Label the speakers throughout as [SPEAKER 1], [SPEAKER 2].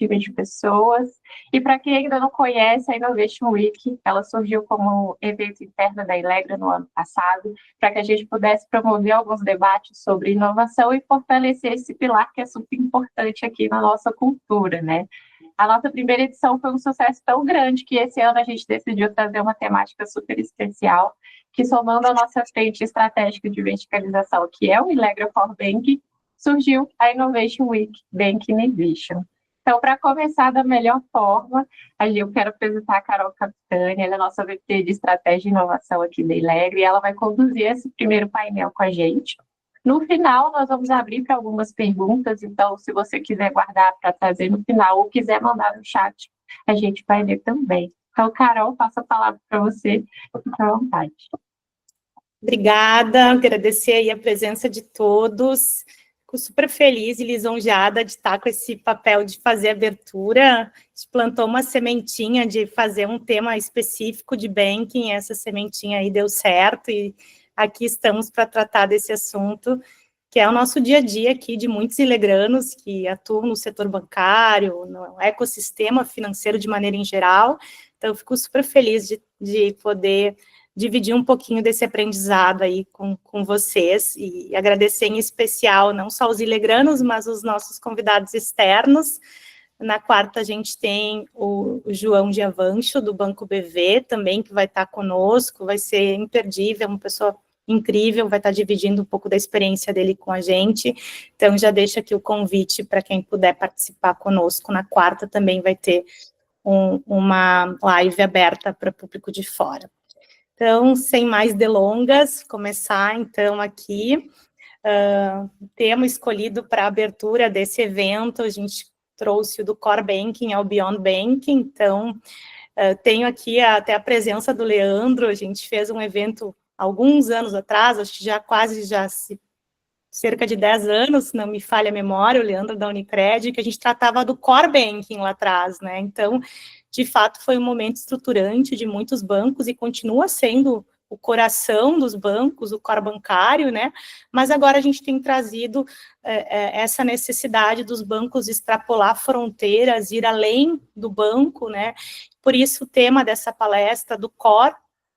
[SPEAKER 1] time de pessoas. E para quem ainda não conhece, a Innovation Week, ela surgiu como evento interno da Ilegra no ano passado, para que a gente pudesse promover alguns debates sobre inovação e fortalecer esse pilar que é super importante aqui na nossa cultura, né? A nossa primeira edição foi um sucesso tão grande que esse ano a gente decidiu trazer uma temática super especial, que somando a nossa frente estratégica de verticalização, que é o Ilegra for Bank, surgiu a Innovation Week Bank Innovation. Então, para começar da melhor forma, eu quero apresentar a Carol Capitani, ela é nossa VP de Estratégia e Inovação aqui da Ilegra, e ela vai conduzir esse primeiro painel com a gente. No final, nós vamos abrir para algumas perguntas, então, se você quiser guardar para trazer no final ou quiser mandar no chat, a gente vai ler também. Então, Carol, passo a palavra para você, fique à vontade.
[SPEAKER 2] Obrigada, agradecer aí a presença de todos. Fico super feliz e lisonjeada de estar com esse papel de fazer abertura. A gente plantou uma sementinha de fazer um tema específico de banking, essa sementinha aí deu certo e aqui estamos para tratar desse assunto, que é o nosso dia a dia aqui de muitos ilegranos que atuam no setor bancário, no ecossistema financeiro de maneira em geral. Então, eu fico super feliz de poder dividir um pouquinho desse aprendizado aí com vocês e agradecer em especial não só os ilegranos, mas os nossos convidados externos. Na quarta, a gente tem o João Giavancho, do Banco BV, também, que vai estar conosco, vai ser imperdível, uma pessoa incrível, vai estar dividindo um pouco da experiência dele com a gente. Então, já deixo aqui o convite para quem puder participar conosco. Na quarta também vai ter uma live aberta para o público de fora. Então, sem mais delongas, começar então aqui. O tema escolhido para a abertura desse evento, a gente trouxe o do Core Banking ao Beyond Banking, então tenho aqui até a presença do Leandro, a gente fez um evento alguns anos atrás, acho que cerca de 10 anos, se não me falha a memória, o Leandro da Unicred, que a gente tratava do Core Banking lá atrás, né, então, de fato, foi um momento estruturante de muitos bancos e continua sendo o coração dos bancos, o core bancário, né, mas agora a gente tem trazido essa necessidade dos bancos extrapolar fronteiras, ir além do banco, né, por isso o tema dessa palestra do core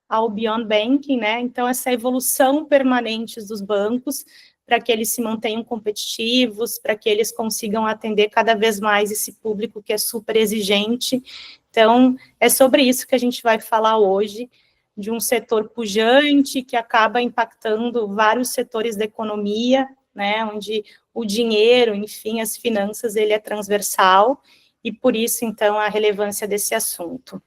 [SPEAKER 2] ao Beyond Banking, né, então essa evolução permanente dos bancos, para que eles se mantenham competitivos, para que eles consigam atender cada vez mais esse público que é super exigente. Então, é sobre isso que a gente vai falar hoje, de um setor pujante que acaba impactando vários setores da economia, né, onde o dinheiro, enfim, as finanças, ele é transversal, e por isso, então, a relevância desse assunto.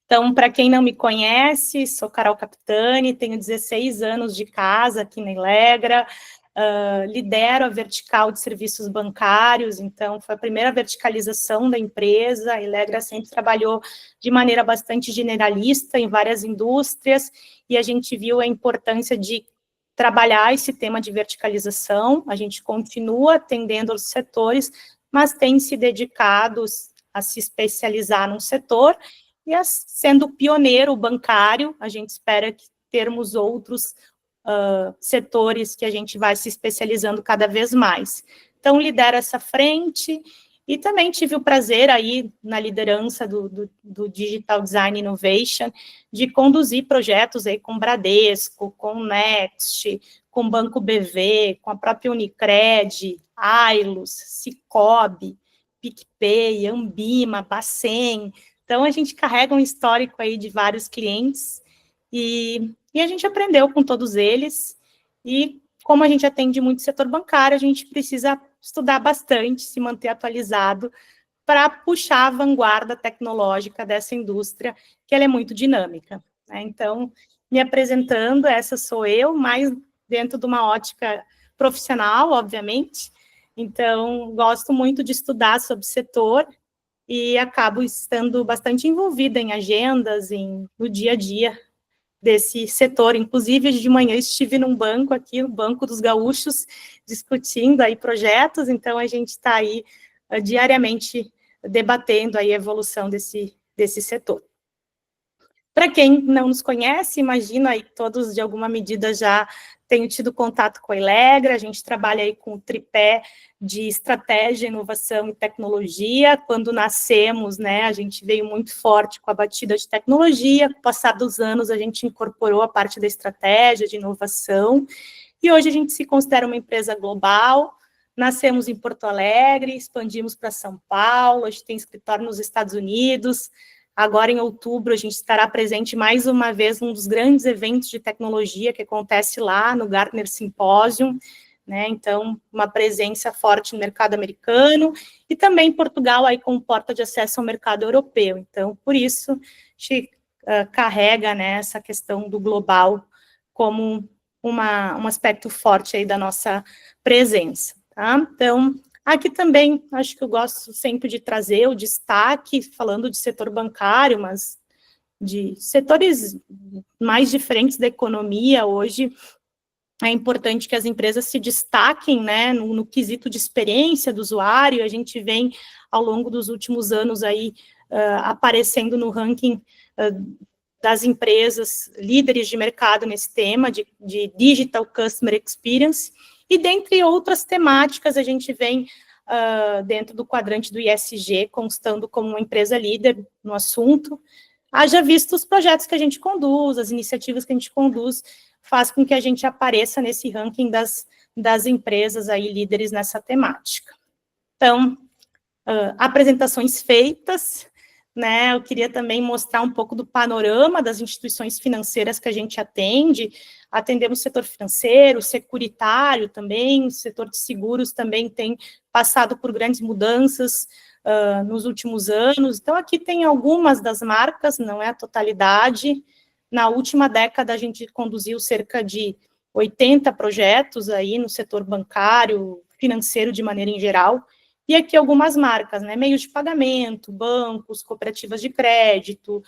[SPEAKER 2] Então, para quem não me conhece, sou Carol Capitani, tenho 16 anos de casa aqui na Ilegra, lidero a vertical de serviços bancários, então foi a primeira verticalização da empresa, a Ilegra sempre trabalhou de maneira bastante generalista em várias indústrias, e a gente viu a importância de trabalhar esse tema de verticalização, a gente continua atendendo os setores, mas tem se dedicado a se especializar num setor, e sendo pioneiro bancário, a gente espera que termos outros setores que a gente vai se especializando cada vez mais. Então, lidero essa frente e também tive o prazer aí na liderança do Digital Design Innovation de conduzir projetos aí com Bradesco, com Next, com Banco BV, com a própria Unicred, Ailos, Sicoob, PicPay, Ambima, Bacen. Então, a gente carrega um histórico aí de vários clientes e a gente aprendeu com todos eles. E como a gente atende muito setor bancário, a gente precisa estudar bastante, se manter atualizado para puxar a vanguarda tecnológica dessa indústria, que ela é muito dinâmica, né? Então, me apresentando, essa sou eu, mais dentro de uma ótica profissional, obviamente. Então, gosto muito de estudar sobre o setor e acabo estando bastante envolvida em agendas, no dia a dia desse setor. Inclusive, de manhã estive num banco aqui, no Banco dos Gaúchos, discutindo aí projetos, então a gente está aí diariamente debatendo aí a evolução desse setor. Para quem não nos conhece, imagino aí todos, de alguma medida, já tenham tido contato com a Elegra. A gente trabalha aí com o tripé de estratégia, inovação e tecnologia. Quando nascemos, né, a gente veio muito forte com a batida de tecnologia. Com o passar dos anos, a gente incorporou a parte da estratégia, de inovação. E hoje a gente se considera uma empresa global. Nascemos em Porto Alegre, expandimos para São Paulo, a gente tem escritório nos Estados Unidos. Agora, em outubro, a gente estará presente mais uma vez num dos grandes eventos de tecnologia que acontece lá no Gartner Symposium, né? Então, uma presença forte no mercado americano e também Portugal aí como porta de acesso ao mercado europeu. Então, por isso, a gente carrega, né, essa questão do global como um aspecto forte aí da nossa presença, tá? Então, aqui também, acho que eu gosto sempre de trazer o destaque, falando de setor bancário, mas de setores mais diferentes da economia. Hoje é importante que as empresas se destaquem, né, no quesito de experiência do usuário. A gente vem, ao longo dos últimos anos, aí, aparecendo no ranking das empresas líderes de mercado nesse tema de Digital Customer Experience. E, dentre outras temáticas, a gente vem dentro do quadrante do ISG, constando como uma empresa líder no assunto. Haja visto os projetos que a gente conduz, as iniciativas que a gente conduz, faz com que a gente apareça nesse ranking das empresas aí líderes nessa temática. Então, apresentações feitas, né? Eu queria também mostrar um pouco do panorama das instituições financeiras que a gente atende. Atendemos o setor financeiro, securitário também, o setor de seguros também tem passado por grandes mudanças nos últimos anos. Então, aqui tem algumas das marcas, não é a totalidade. Na última década, a gente conduziu cerca de 80 projetos aí no setor bancário, financeiro de maneira em geral. E aqui algumas marcas, né? Meios de pagamento, bancos, cooperativas de crédito,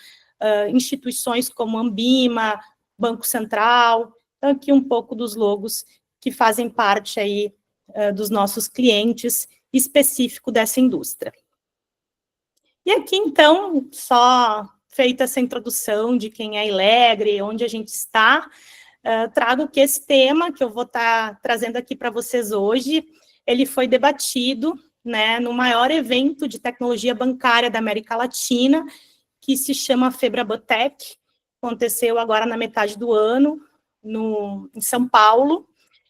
[SPEAKER 2] instituições como Ambima, Banco Central. Então, aqui um pouco dos logos que fazem parte aí dos nossos clientes específico dessa indústria. E aqui, então, só feita essa introdução de quem é a Elegra, onde a gente está, trago que esse tema que eu vou estar trazendo aqui para vocês hoje, ele foi debatido, né, no maior evento de tecnologia bancária da América Latina, que se chama FebraBanTech, aconteceu agora na metade do ano, em São Paulo,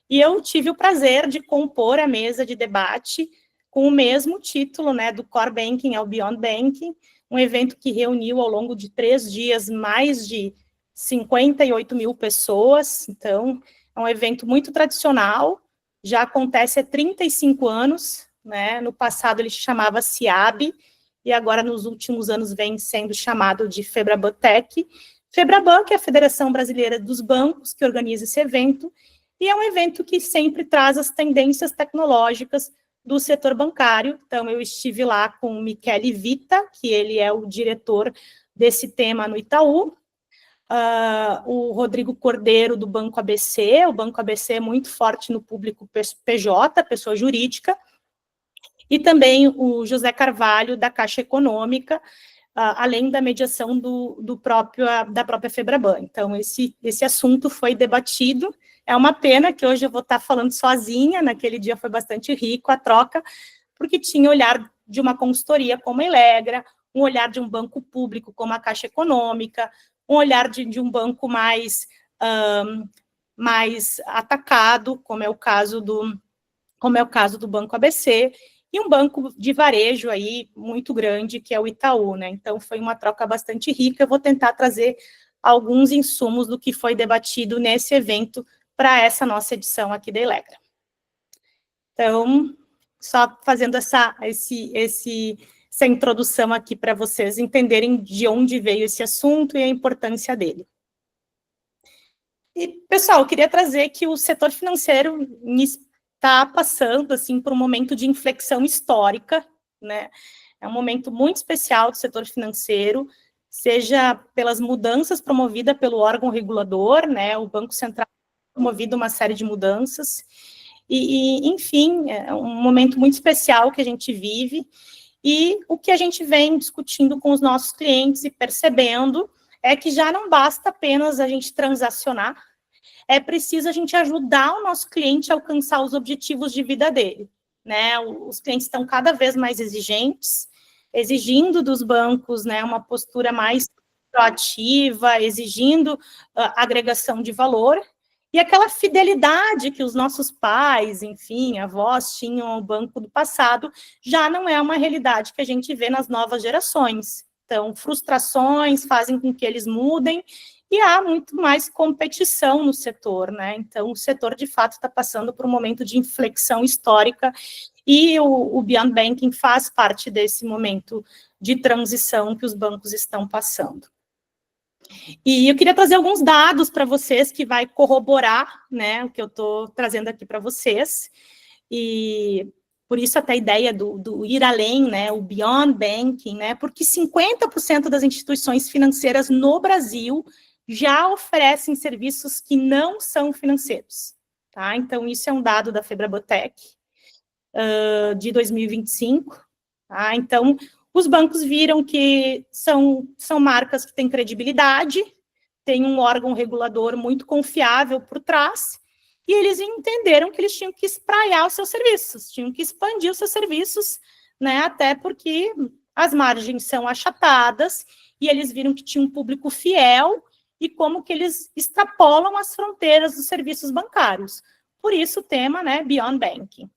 [SPEAKER 2] e eu tive o prazer de compor a mesa de debate com o mesmo título, né, do Core Banking ao Beyond Banking, um evento que reuniu ao longo de 3 dias mais de 58 mil pessoas. Então, é um evento muito tradicional, já acontece há 35 anos, né? No passado ele se chamava CIAB, e agora nos últimos anos vem sendo chamado de FebraBanTech. FebraBan, que é a Federação Brasileira dos Bancos, que organiza esse evento, e é um evento que sempre traz as tendências tecnológicas do setor bancário. Então, eu estive lá com o Michele Vita, que ele é o diretor desse tema no Itaú, o Rodrigo Cordeiro, do Banco ABC. O Banco ABC é muito forte no público PJ, pessoa jurídica, e também o José Carvalho, da Caixa Econômica, além da mediação da própria FebraBan. Então, esse assunto foi debatido. É uma pena que hoje eu vou estar falando sozinha, naquele dia foi bastante rico a troca, porque tinha o olhar de uma consultoria como a Elegra, um olhar de um banco público como a Caixa Econômica, um olhar de um banco mais atacado, como é o caso do Banco ABC, e um banco de varejo aí muito grande, que é o Itaú, né? Então, foi uma troca bastante rica. Eu vou tentar trazer alguns insumos do que foi debatido nesse evento para essa nossa edição aqui da Elegra. Então, só fazendo essa introdução aqui para vocês entenderem de onde veio esse assunto e a importância dele. E, pessoal, eu queria trazer que o setor financeiro está passando assim, por um momento de inflexão histórica, né? É um momento muito especial do setor financeiro, seja pelas mudanças promovidas pelo órgão regulador, né? O Banco Central promovido uma série de mudanças, enfim, é um momento muito especial que a gente vive, e o que a gente vem discutindo com os nossos clientes e percebendo é que já não basta apenas a gente transacionar, é preciso a gente ajudar o nosso cliente a alcançar os objetivos de vida dele, né? Os clientes estão cada vez mais exigentes, exigindo dos bancos, né, uma postura mais proativa, exigindo agregação de valor, e aquela fidelidade que os nossos pais, enfim, avós tinham ao banco do passado, já não é uma realidade que a gente vê nas novas gerações. Então, frustrações fazem com que eles mudem, e há muito mais competição no setor, né? Então, o setor, de fato, está passando por um momento de inflexão histórica, e o Beyond Banking faz parte desse momento de transição que os bancos estão passando. E eu queria trazer alguns dados para vocês que vai corroborar, né, o que eu estou trazendo aqui para vocês, e por isso até a ideia do ir além, né, o Beyond Banking, né, porque 50% das instituições financeiras no Brasil já oferecem serviços que não são financeiros, tá? Então, isso é um dado da Febrabotec, de 2025, tá? Então, os bancos viram que são marcas que têm credibilidade, tem um órgão regulador muito confiável por trás, e eles entenderam que eles tinham que espraiar os seus serviços, tinham que expandir os seus serviços, né, até porque as margens são achatadas, e eles viram que tinha um público fiel, e como que eles extrapolam as fronteiras dos serviços bancários. Por isso o tema, né, Beyond Banking.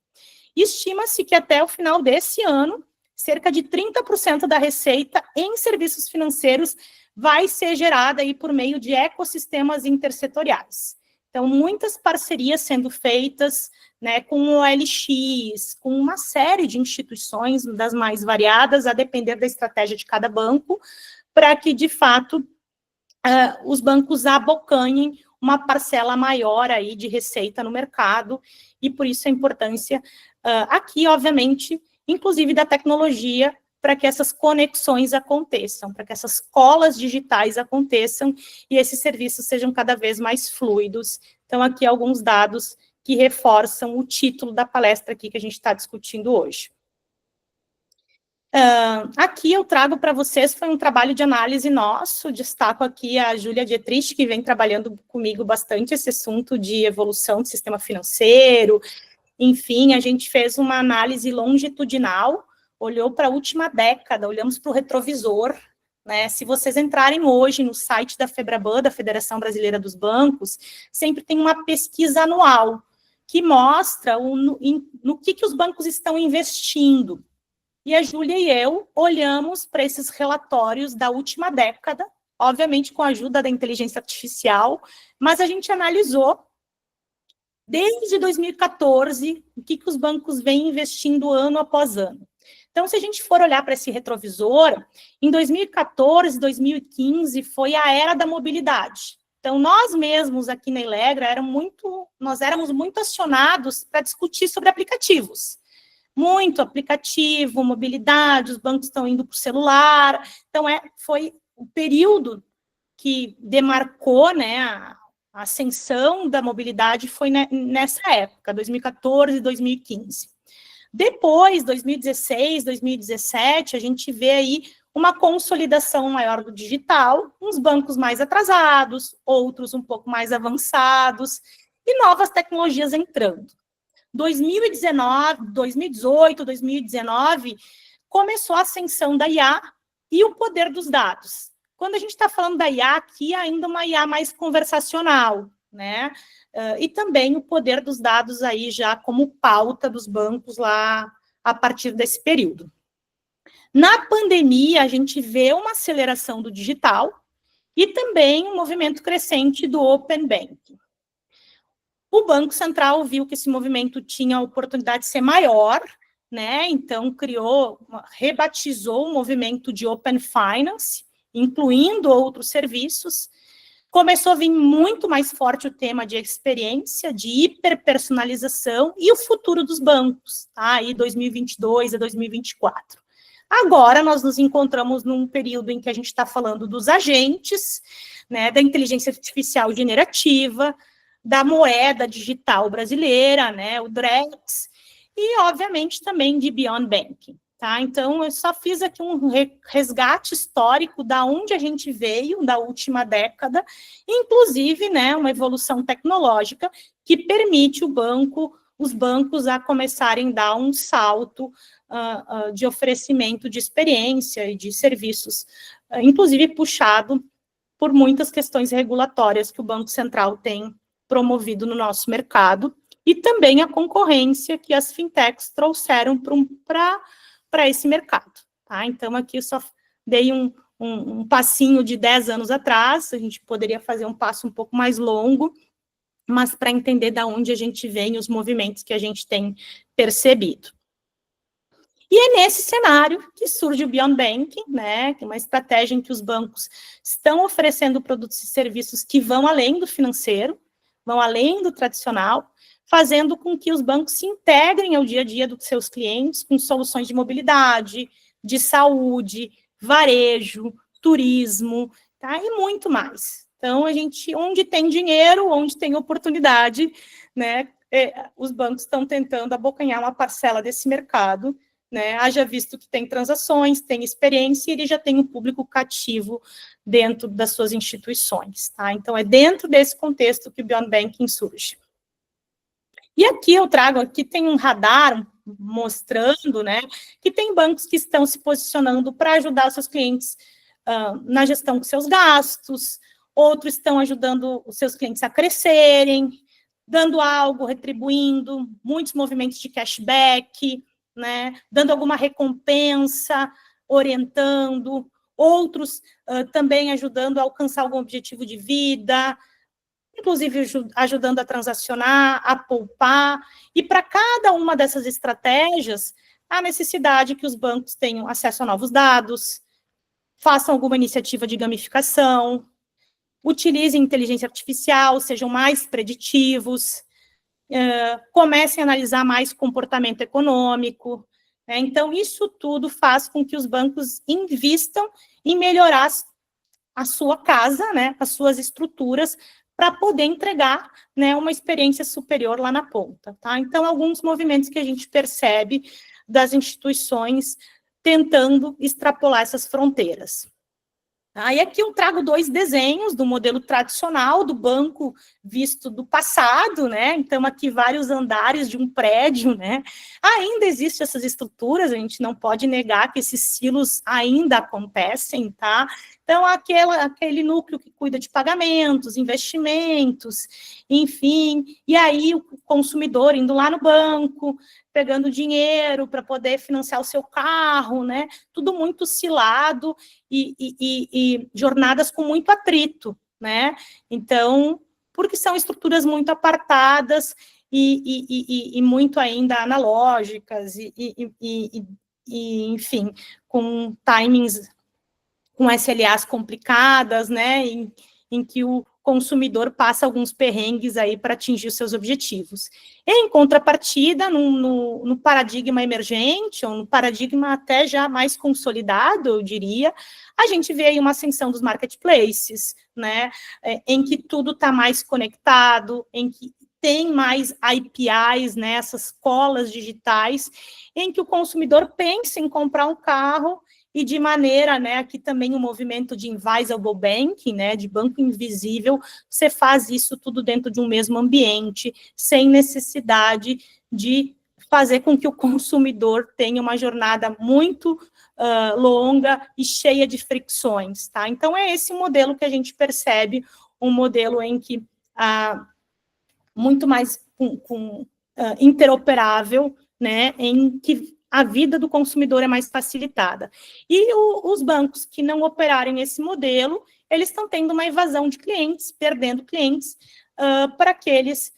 [SPEAKER 2] Estima-se que até o final desse ano, cerca de 30% da receita em serviços financeiros vai ser gerada aí por meio de ecossistemas intersetoriais. Então, muitas parcerias sendo feitas, né, com o OLX, com uma série de instituições das mais variadas, a depender da estratégia de cada banco, para que, de fato, os bancos abocanhem uma parcela maior aí de receita no mercado, e por isso a importância aqui, obviamente, inclusive da tecnologia, para que essas conexões aconteçam, para que essas colas digitais aconteçam e esses serviços sejam cada vez mais fluidos. Então, aqui alguns dados que reforçam o título da palestra aqui que a gente está discutindo hoje. Aqui eu trago para vocês, foi um trabalho de análise nosso, destaco aqui a Júlia Dietrich, que vem trabalhando comigo bastante esse assunto de evolução do sistema financeiro. Enfim, a gente fez uma análise longitudinal, olhou para a última década, olhamos para o retrovisor, né? Se vocês entrarem hoje no site da FEBRABAN, da Federação Brasileira dos Bancos, sempre tem uma pesquisa anual que mostra no que os bancos estão investindo. E a Júlia e eu olhamos para esses relatórios da última década, obviamente com a ajuda da inteligência artificial, mas a gente analisou desde 2014 o que os bancos vêm investindo ano após ano. Então, se a gente for olhar para esse retrovisor, em 2014, 2015, foi a era da mobilidade. Então, nós mesmos aqui na Elegra, nós éramos muito acionados para discutir sobre aplicativos. Muito aplicativo, mobilidade, os bancos estão indo para o celular. Então, foi o período que demarcou, né, a ascensão da mobilidade foi nessa época, 2014 e 2015. Depois, 2016, 2017, a gente vê aí uma consolidação maior do digital, uns bancos mais atrasados, outros um pouco mais avançados, e novas tecnologias entrando. 2019, 2018, 2019, começou a ascensão da IA e o poder dos dados. Quando a gente está falando da IA aqui, ainda uma IA mais conversacional, né? E também o poder dos dados aí já como pauta dos bancos lá a partir desse período. Na pandemia, a gente vê uma aceleração do digital e também um movimento crescente do Open Banking. O Banco Central viu que esse movimento tinha a oportunidade de ser maior, né? Então rebatizou o movimento de Open Finance, incluindo outros serviços. Começou a vir muito mais forte o tema de experiência, de hiperpersonalização e o futuro dos bancos, tá? Aí 2022 a 2024. Agora nós nos encontramos num período em que a gente está falando dos agentes, né, da inteligência artificial generativa, da moeda digital brasileira, né, o DREX, e obviamente também de Beyond Banking. tá? Então, eu só fiz aqui um resgate histórico da onde a gente veio, da última década, inclusive, né, uma evolução tecnológica que permite os bancos a começarem a dar um salto de oferecimento de experiência e de serviços, inclusive puxado por muitas questões regulatórias que o Banco Central tem promovido no nosso mercado, e também a concorrência que as fintechs trouxeram para esse mercado. Tá? Então, aqui eu só dei um passinho de 10 anos atrás, a gente poderia fazer um passo um pouco mais longo, mas para entender de onde a gente vem, os movimentos que a gente tem percebido. E é nesse cenário que surge o Beyond Banking, né, que é uma estratégia em que os bancos estão oferecendo produtos e serviços que vão além do financeiro, vão além do tradicional, fazendo com que os bancos se integrem ao dia a dia dos seus clientes com soluções de mobilidade, de saúde, varejo, turismo, tá, e muito mais. Então, onde tem dinheiro, onde tem oportunidade, né, os bancos estão tentando abocanhar uma parcela desse mercado, né, haja visto que tem transações, tem experiência, e ele já tem um público cativo dentro das suas instituições, tá? Então, é dentro desse contexto que o Beyond Banking surge. E aqui tem um radar mostrando, né, que tem bancos que estão se posicionando para ajudar os seus clientes na gestão dos seus gastos, outros estão ajudando os seus clientes a crescerem, dando algo, retribuindo, muitos movimentos de cashback, né, dando alguma recompensa, orientando, outros também ajudando a alcançar algum objetivo de vida, inclusive ajudando a transacionar, a poupar, e para cada uma dessas estratégias, há necessidade que os bancos tenham acesso a novos dados, façam alguma iniciativa de gamificação, utilizem inteligência artificial, sejam mais preditivos, comecem a analisar mais comportamento econômico, né? Então, isso tudo faz com que os bancos invistam em melhorar a sua casa, né, as suas estruturas, para poder entregar, né, uma experiência superior lá na ponta, tá? Então, alguns movimentos que a gente percebe das instituições tentando extrapolar essas fronteiras. Aí aqui eu trago 2 desenhos do modelo tradicional do banco visto do passado, né? Então, aqui vários andares de um prédio, né? Ainda existem essas estruturas, a gente não pode negar que esses silos ainda acontecem, tá? Então, aquele núcleo que cuida de pagamentos, investimentos, enfim, e aí o consumidor indo lá no banco, pegando dinheiro para poder financiar o seu carro, né? Tudo muito cilado e jornadas com muito atrito, né? Então, porque são estruturas muito apartadas e muito ainda analógicas enfim, com timings, com SLAs complicadas, né, em que o consumidor passa alguns perrengues aí para atingir os seus objetivos. Em contrapartida, no paradigma emergente, ou no paradigma até já mais consolidado, eu diria, a gente vê aí uma ascensão dos marketplaces, né, em que tudo está mais conectado, em que tem mais APIs, né, essas colas digitais, em que o consumidor pensa em comprar um carro e de maneira, né, aqui também o movimento de invisible banking, né, de banco invisível, você faz isso tudo dentro de um mesmo ambiente, sem necessidade de fazer com que o consumidor tenha uma jornada muito longa e cheia de fricções, tá? Então, é esse modelo que a gente percebe, um modelo em que muito mais interoperável, né, em que a vida do consumidor é mais facilitada. E os bancos que não operarem esse modelo, eles estão tendo uma evasão de clientes, perdendo clientes para aqueles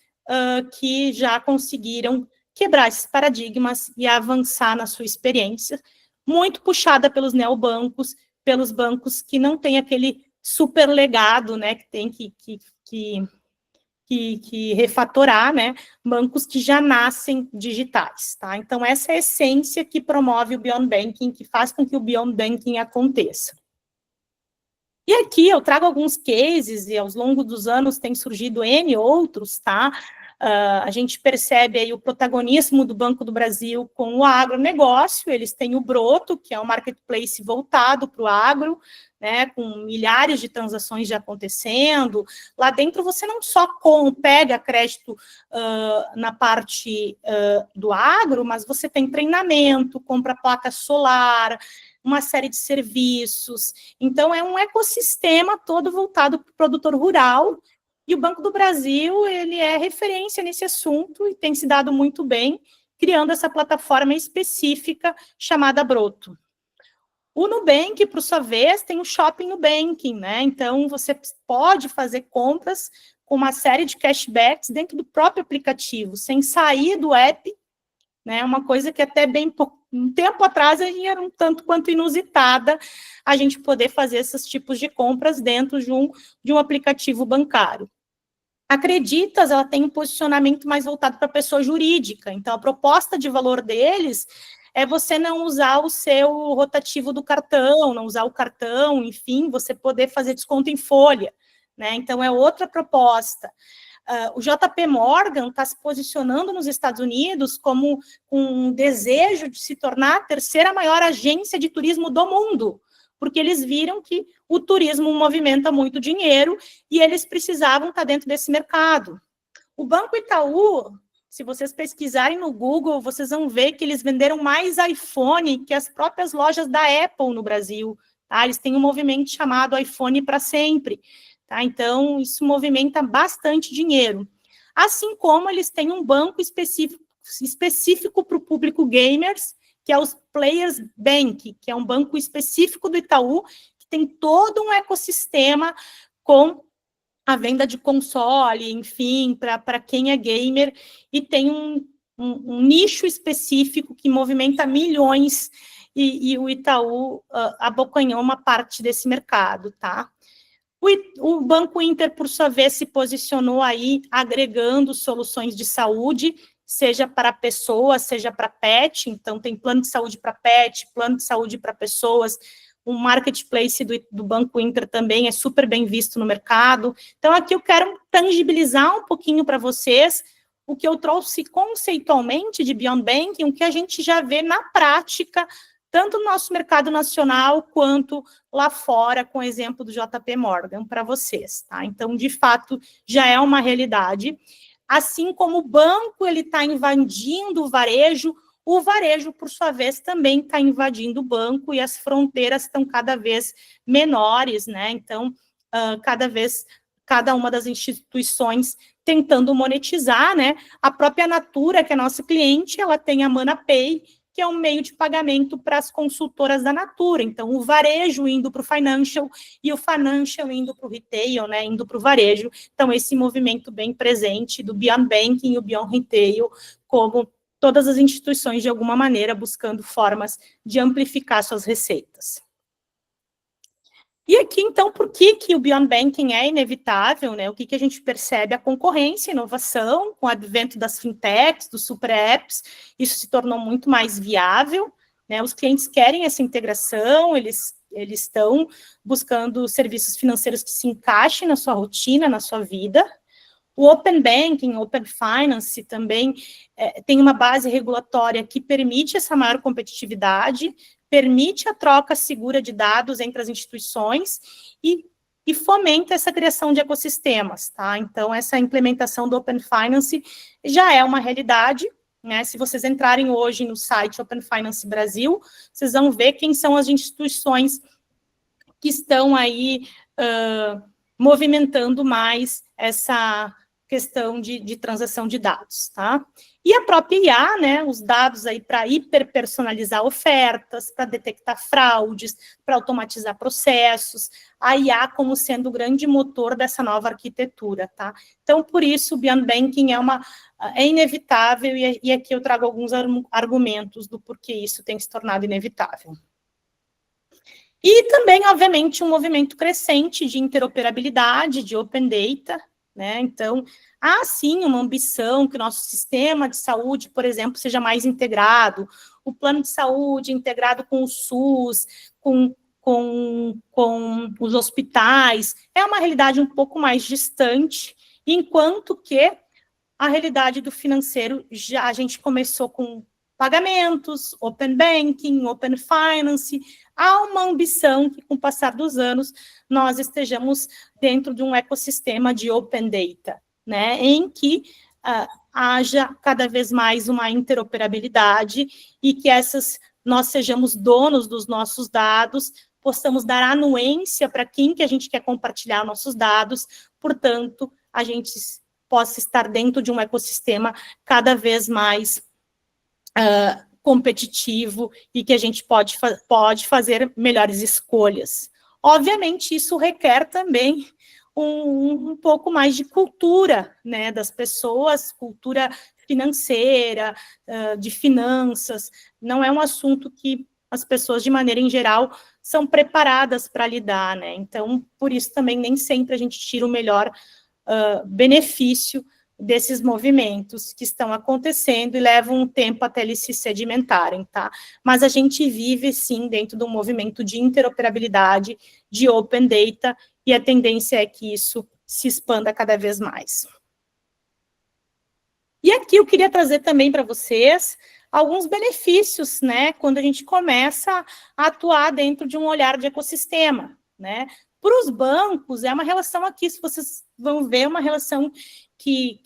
[SPEAKER 2] que já conseguiram quebrar esses paradigmas e avançar na sua experiência, muito puxada pelos neobancos, pelos bancos que não têm aquele super legado, né, que tem que refatorar, né, bancos que já nascem digitais, tá? Então, essa é a essência que promove o Beyond Banking, que faz com que o Beyond Banking aconteça. E aqui eu trago alguns cases, e ao longo dos anos tem surgido N outros, tá? A gente percebe aí o protagonismo do Banco do Brasil com o agronegócio. Eles têm o Broto, que é um marketplace voltado para o agro, né, com milhares de transações já acontecendo. Lá dentro você não só pega crédito na parte do agro, mas você tem treinamento, compra placa solar, uma série de serviços. Então, é um ecossistema todo voltado para o produtor rural, e o Banco do Brasil, ele é referência nesse assunto e tem se dado muito bem, criando essa plataforma específica chamada Broto. O Nubank, por sua vez, tem o Shopping Nubank, né? Então, você pode fazer compras com uma série de cashbacks dentro do próprio aplicativo, sem sair do app, né? Uma coisa que até bem um tempo atrás era um tanto quanto inusitada, a gente poder fazer esses tipos de compras dentro de um aplicativo bancário. A Creditas, ela tem um posicionamento mais voltado para a pessoa jurídica, então a proposta de valor deles é você não usar o seu rotativo do cartão, não usar o cartão, enfim, você poder fazer desconto em folha, né? Então, é outra proposta. O JP Morgan está se posicionando nos Estados Unidos como um desejo de se tornar a terceira maior agência de turismo do mundo, porque eles viram que o turismo movimenta muito dinheiro e eles precisavam estar dentro desse mercado. O Banco Itaú, se vocês pesquisarem no Google, vocês vão ver que eles venderam mais iPhone que as próprias lojas da Apple no Brasil. Tá? Eles têm um movimento chamado iPhone para sempre. Tá? Então, isso movimenta bastante dinheiro. Assim como eles têm um banco específico para o público gamers, que é os Players Bank, que é um banco específico do Itaú, que tem todo um ecossistema com a venda de console, enfim, para quem é gamer, e tem um nicho específico que movimenta milhões, e o Itaú abocanhou uma parte desse mercado, tá? O Banco Inter, por sua vez, se posicionou aí agregando soluções de saúde, seja para pessoas, seja para pet, então tem plano de saúde para pet, plano de saúde para pessoas. O marketplace do Banco Inter também é super bem visto no mercado. Então, aqui eu quero tangibilizar um pouquinho para vocês o que eu trouxe conceitualmente de Beyond Banking, o que a gente já vê na prática, tanto no nosso mercado nacional, quanto lá fora, com o exemplo do JP Morgan, para vocês. Tá? Então, de fato, já é uma realidade. Assim como o banco está invadindo o varejo, por sua vez, também está invadindo o banco e as fronteiras estão cada vez menores, né? Então, cada uma das instituições tentando monetizar, né? A própria Natura, que é nossa cliente, ela tem a ManaPay, que é um meio de pagamento para as consultoras da Natura. Então, o varejo indo para o financial e o financial indo para o retail, né? Indo para o varejo. Então, esse movimento bem presente do Beyond Banking e o Beyond Retail, como todas as instituições, de alguma maneira, buscando formas de amplificar suas receitas. E aqui, então, por que o Beyond Banking é inevitável, né? O que a gente percebe? A concorrência, a inovação, com o advento das fintechs, dos super apps, isso se tornou muito mais viável, né? Os clientes querem essa integração, eles estão buscando serviços financeiros que se encaixem na sua rotina, na sua vida. O Open Banking, Open Finance também tem uma base regulatória que permite essa maior competitividade, permite a troca segura de dados entre as instituições e fomenta essa criação de ecossistemas, tá? Então, essa implementação do Open Finance já é uma realidade, né? Se vocês entrarem hoje no site Open Finance Brasil, vocês vão ver quem são as instituições que estão aí movimentando mais essa questão de transação de dados, tá? E a própria IA, né, os dados aí para hiperpersonalizar ofertas, para detectar fraudes, para automatizar processos, a IA como sendo o grande motor dessa nova arquitetura, tá? Então, por isso, o Beyond Banking é inevitável, e aqui eu trago alguns argumentos do porquê isso tem se tornado inevitável. E também, obviamente, um movimento crescente de interoperabilidade, de open data, né? Então, há sim uma ambição que o nosso sistema de saúde, por exemplo, seja mais integrado, o plano de saúde integrado com o SUS, com os hospitais, é uma realidade um pouco mais distante, enquanto que a realidade do financeiro, já a gente começou com pagamentos, open banking, open finance. Há uma ambição que, com o passar dos anos, nós estejamos dentro de um ecossistema de open data, né, em que haja cada vez mais uma interoperabilidade e que nós sejamos donos dos nossos dados, possamos dar anuência para quem que a gente quer compartilhar nossos dados, portanto, a gente possa estar dentro de um ecossistema cada vez mais competitivo e que a gente pode fazer melhores escolhas. Obviamente, isso requer também um pouco mais de cultura, né, das pessoas, cultura financeira, de finanças. Não é um assunto que as pessoas, de maneira em geral, são preparadas para lidar, né? Então, por isso também nem sempre a gente tira o melhor benefício desses movimentos que estão acontecendo e levam um tempo até eles se sedimentarem, tá? Mas a gente vive, sim, dentro de um movimento de interoperabilidade, de open data, e a tendência é que isso se expanda cada vez mais. E aqui eu queria trazer também para vocês alguns benefícios, né, quando a gente começa a atuar dentro de um olhar de ecossistema, né? Para os bancos, é uma relação aqui, se vocês vão ver, uma relação que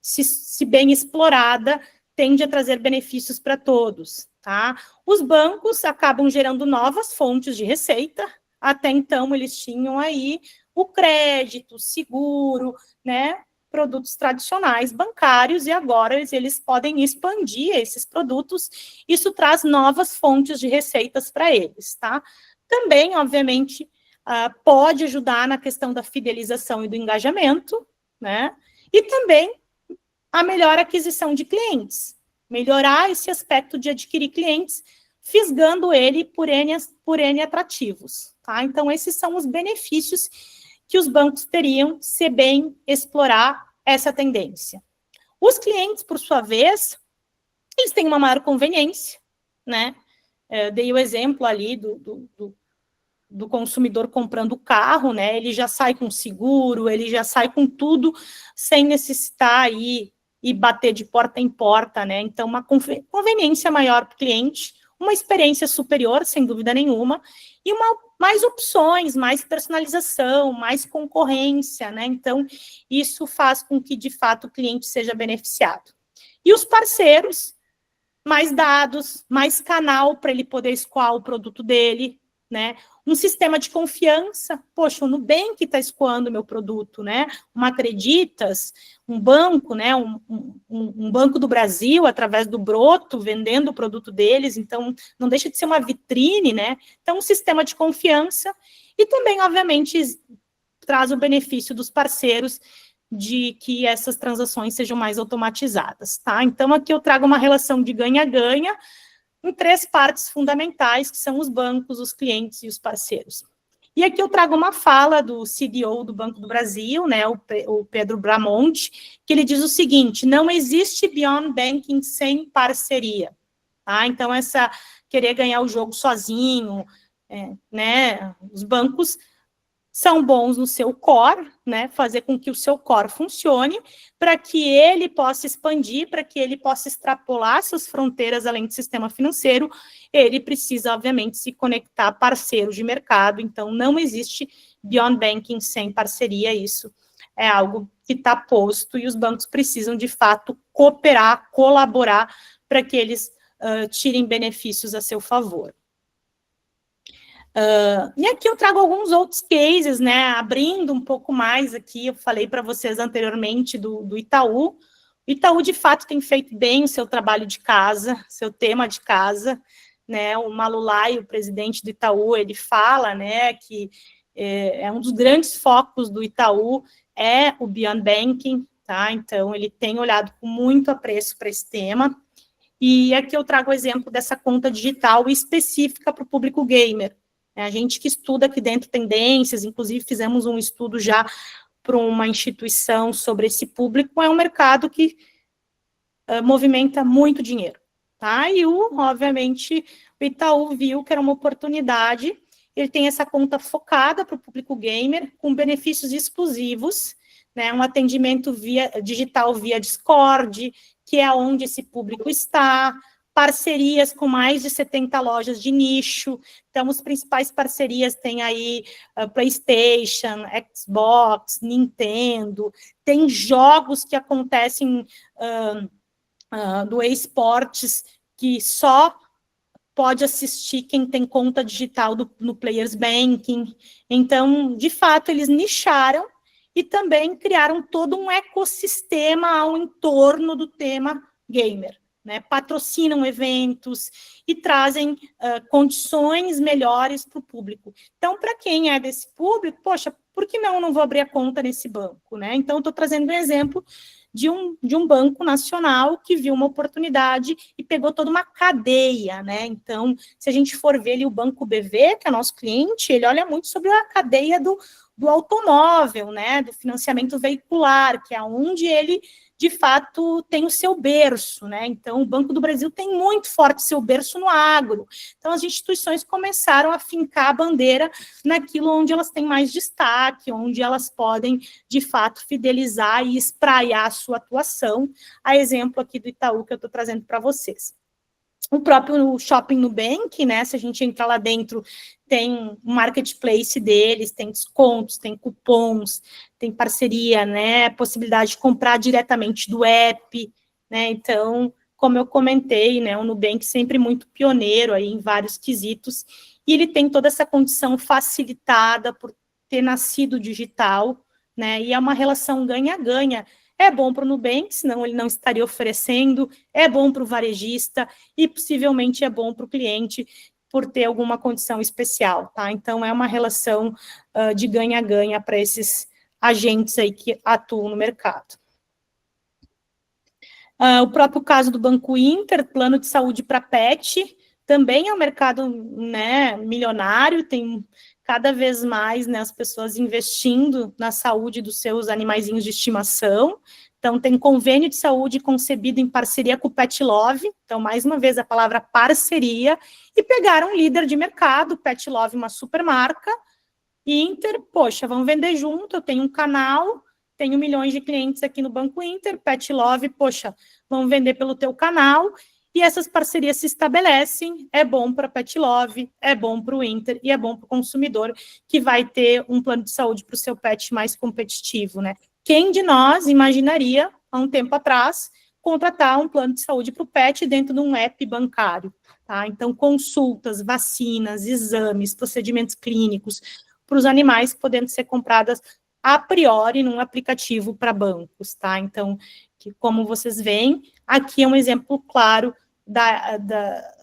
[SPEAKER 2] se bem explorada, tende a trazer benefícios para todos, tá? Os bancos acabam gerando novas fontes de receita, até então eles tinham aí o crédito, o seguro, né, produtos tradicionais bancários, e agora eles podem expandir esses produtos, isso traz novas fontes de receitas para eles, tá? Também, obviamente, pode ajudar na questão da fidelização e do engajamento, né? E também a melhor aquisição de clientes, melhorar esse aspecto de adquirir clientes, fisgando ele por N atrativos, tá? Então, esses são os benefícios que os bancos teriam se bem explorar essa tendência. Os clientes, por sua vez, eles têm uma maior conveniência, né? Dei o exemplo ali do consumidor comprando carro, né? Ele já sai com seguro, ele já sai com tudo, sem necessitar aí e bater de porta em porta, né? Então, uma conveniência maior para o cliente, uma experiência superior, sem dúvida nenhuma, e mais opções, mais personalização, mais concorrência, né? Então, isso faz com que, de fato, o cliente seja beneficiado. E os parceiros, mais dados, mais canal para ele poder escoar o produto dele, né? Um sistema de confiança, poxa, o Nubank está escoando o meu produto, né? Uma Acreditas, um banco, né? Um banco do Brasil, através do Broto, vendendo o produto deles, então não deixa de ser uma vitrine, né? Então, um sistema de confiança e também, obviamente, traz o benefício dos parceiros de que essas transações sejam mais automatizadas, tá? Então, aqui eu trago uma relação de ganha-ganha, em 3 partes fundamentais, que são os bancos, os clientes e os parceiros. E aqui eu trago uma fala do CDO do Banco do Brasil, né, o Pedro Bramonte, que ele diz o seguinte: não existe beyond banking sem parceria. Tá? Então, querer ganhar o jogo sozinho, né, os bancos são bons no seu core, né, fazer com que o seu core funcione, para que ele possa expandir, para que ele possa extrapolar suas fronteiras além do sistema financeiro, ele precisa, obviamente, se conectar a parceiros de mercado, então não existe beyond banking sem parceria, isso é algo que está posto, e os bancos precisam, de fato, cooperar, colaborar, para que eles tirem benefícios a seu favor. E aqui eu trago alguns outros cases, né, abrindo um pouco mais aqui, eu falei para vocês anteriormente do Itaú. O Itaú, de fato, tem feito bem o seu trabalho de casa, seu tema de casa, né, o Malulai, o presidente do Itaú, ele fala, né, que é um dos grandes focos do Itaú é o Beyond Banking, tá, então ele tem olhado com muito apreço para esse tema, e aqui eu trago o exemplo dessa conta digital específica para o público gamer. A gente que estuda aqui dentro tendências, inclusive fizemos um estudo já para uma instituição sobre esse público, é um mercado que movimenta muito dinheiro, tá? E, obviamente, o Itaú viu que era uma oportunidade, ele tem essa conta focada para o público gamer, com benefícios exclusivos, né, um atendimento digital via Discord, que é onde esse público está, parcerias com mais de 70 lojas de nicho. Então, as principais parcerias têm aí PlayStation, Xbox, Nintendo, tem jogos que acontecem do eSports que só pode assistir quem tem conta digital no Players Banking. Então, de fato, eles nicharam e também criaram todo um ecossistema ao entorno do tema gamer, né? Patrocinam eventos e trazem condições melhores para o público. Então, para quem é desse público, poxa, por que não vou abrir a conta nesse banco, né? Então, estou trazendo um exemplo de um banco nacional que viu uma oportunidade e pegou toda uma cadeia, né? Então, se a gente for ver ali o Banco BV, que é nosso cliente, ele olha muito sobre a cadeia do automóvel, né? Do financiamento veicular, que é onde ele, de fato, tem o seu berço, né? Então, o Banco do Brasil tem muito forte seu berço no agro. Então, as instituições começaram a fincar a bandeira naquilo onde elas têm mais destaque, onde elas podem, de fato, fidelizar e espraiar a sua atuação. A exemplo aqui do Itaú que eu estou trazendo para vocês. O próprio Shopping Nubank, né? Se a gente entrar lá dentro, tem um marketplace deles, tem descontos, tem cupons, tem parceria, né? Possibilidade de comprar diretamente do app, né? Então, como eu comentei, né? O Nubank sempre muito pioneiro aí em vários quesitos, e ele tem toda essa condição facilitada por ter nascido digital, né? E é uma relação ganha-ganha. É bom para o Nubank, senão ele não estaria oferecendo, é bom para o varejista e possivelmente é bom para o cliente por ter alguma condição especial, tá? Então, é uma relação de ganha-ganha para esses agentes aí que atuam no mercado. O próprio caso do Banco Inter, plano de saúde para pet, também é um mercado, né, milionário, tem cada vez mais, né, as pessoas investindo na saúde dos seus animaizinhos de estimação. Então, tem convênio de saúde concebido em parceria com o Pet Love. Então, mais uma vez, a palavra parceria. E pegaram um líder de mercado, Pet Love, uma super marca. Inter, poxa, vamos vender junto, eu tenho um canal, tenho milhões de clientes aqui no Banco Inter, Pet Love, poxa, vamos vender pelo teu canal. E essas parcerias se estabelecem, é bom para Pet Love, é bom para o Inter e é bom para o consumidor, que vai ter um plano de saúde para o seu pet mais competitivo, né? Quem de nós imaginaria, há um tempo atrás, contratar um plano de saúde para o pet dentro de um app bancário, tá? Então, consultas, vacinas, exames, procedimentos clínicos para os animais podendo ser compradas a priori num aplicativo para bancos, tá? Então, como vocês veem, aqui é um exemplo claro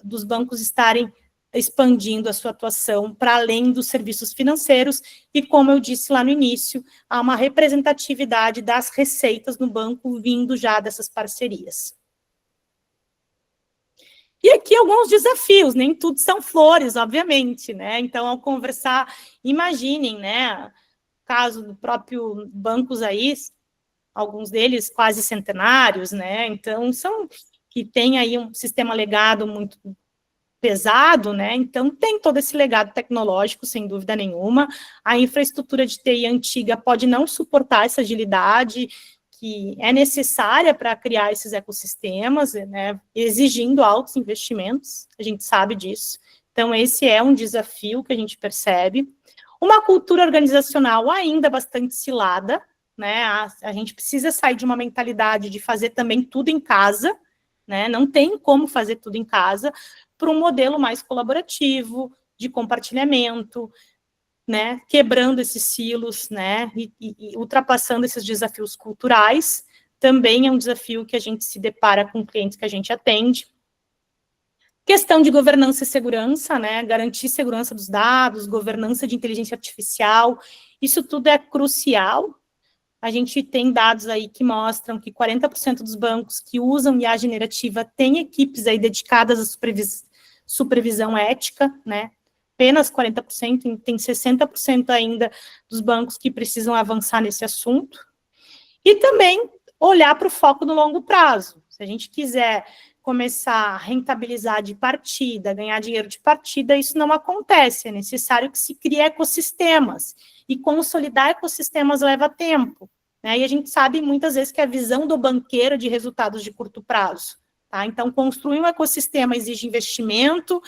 [SPEAKER 2] dos bancos estarem expandindo a sua atuação para além dos serviços financeiros e, como eu disse lá no início, há uma representatividade das receitas no banco vindo já dessas parcerias. E aqui alguns desafios, nem tudo são flores, obviamente, né? Então, ao conversar, imaginem, né? Caso do próprio bancos aí, alguns deles quase centenários, né? Então, que tem aí um sistema legado muito pesado, né? Então, tem todo esse legado tecnológico, sem dúvida nenhuma. A infraestrutura de TI antiga pode não suportar essa agilidade que é necessária para criar esses ecossistemas, né? Exigindo altos investimentos, a gente sabe disso. Então, esse é um desafio que a gente percebe. Uma cultura organizacional ainda bastante cilada, né? A gente precisa sair de uma mentalidade de fazer também tudo em casa, né? Não tem como fazer tudo em casa, para um modelo mais colaborativo, de compartilhamento, né? Quebrando esses silos, né? E ultrapassando esses desafios culturais. Também é um desafio que a gente se depara com clientes que a gente atende. Questão de governança e segurança, né? Garantir segurança dos dados, governança de inteligência artificial, isso tudo é crucial. A gente tem dados aí que mostram que 40% dos bancos que usam IA generativa têm equipes aí dedicadas à supervisão ética, né? Apenas 40%, tem 60% ainda dos bancos que precisam avançar nesse assunto. E também olhar para o foco no longo prazo. Se a gente quiser começar a rentabilizar de partida, ganhar dinheiro de partida, isso não acontece. É necessário que se crie ecossistemas. E consolidar ecossistemas leva tempo. né? E a gente sabe muitas vezes que a visão do banqueiro é de resultados de curto prazo. Tá? Então, construir um ecossistema exige investimento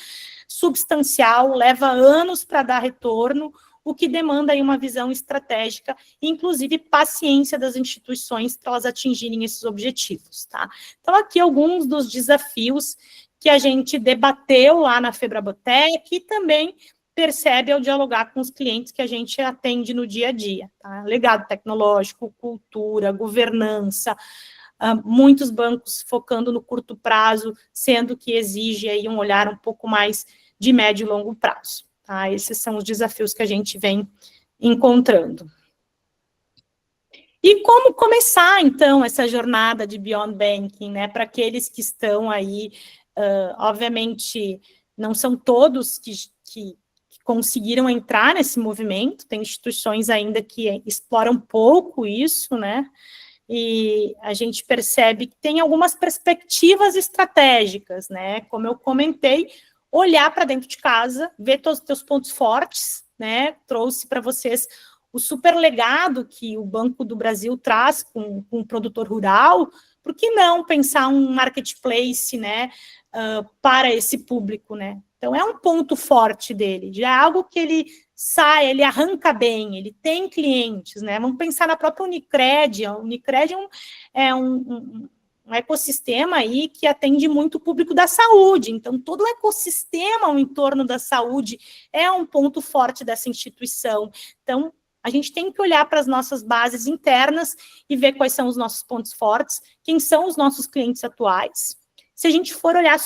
[SPEAKER 2] substancial, leva anos para dar retorno, o que demanda aí uma visão estratégica, inclusive paciência das instituições para elas atingirem esses objetivos. Tá? Então, aqui alguns dos desafios que a gente debateu lá na Febrabotec e também percebe ao dialogar com os clientes que a gente atende no dia a dia. Tá? Legado tecnológico, cultura, governança, muitos bancos focando no curto prazo, sendo que exige aí um olhar um pouco mais de médio e longo prazo. Tá? Esses são os desafios que a gente vem encontrando. E como começar, então, essa jornada de Beyond Banking, né, para aqueles que estão aí, obviamente, não são todos que conseguiram entrar nesse movimento, tem instituições ainda que exploram pouco isso, né, e a gente percebe que tem algumas perspectivas estratégicas, né, como eu comentei, olhar para dentro de casa, ver todos os teus pontos fortes, né, trouxe para vocês o super legado que o Banco do Brasil traz com o produtor rural, por que não pensar um marketplace, né, para esse público, né? Então, é um ponto forte dele, já é algo que ele sai, ele arranca bem, ele tem clientes, né? Vamos pensar na própria Unicred. A Unicred é um ecossistema aí que atende muito o público da saúde. Então, todo o ecossistema ao entorno da saúde é um ponto forte dessa instituição. Então, a gente tem que olhar para as nossas bases internas e ver quais são os nossos pontos fortes, quem são os nossos clientes atuais. Se a gente for olhar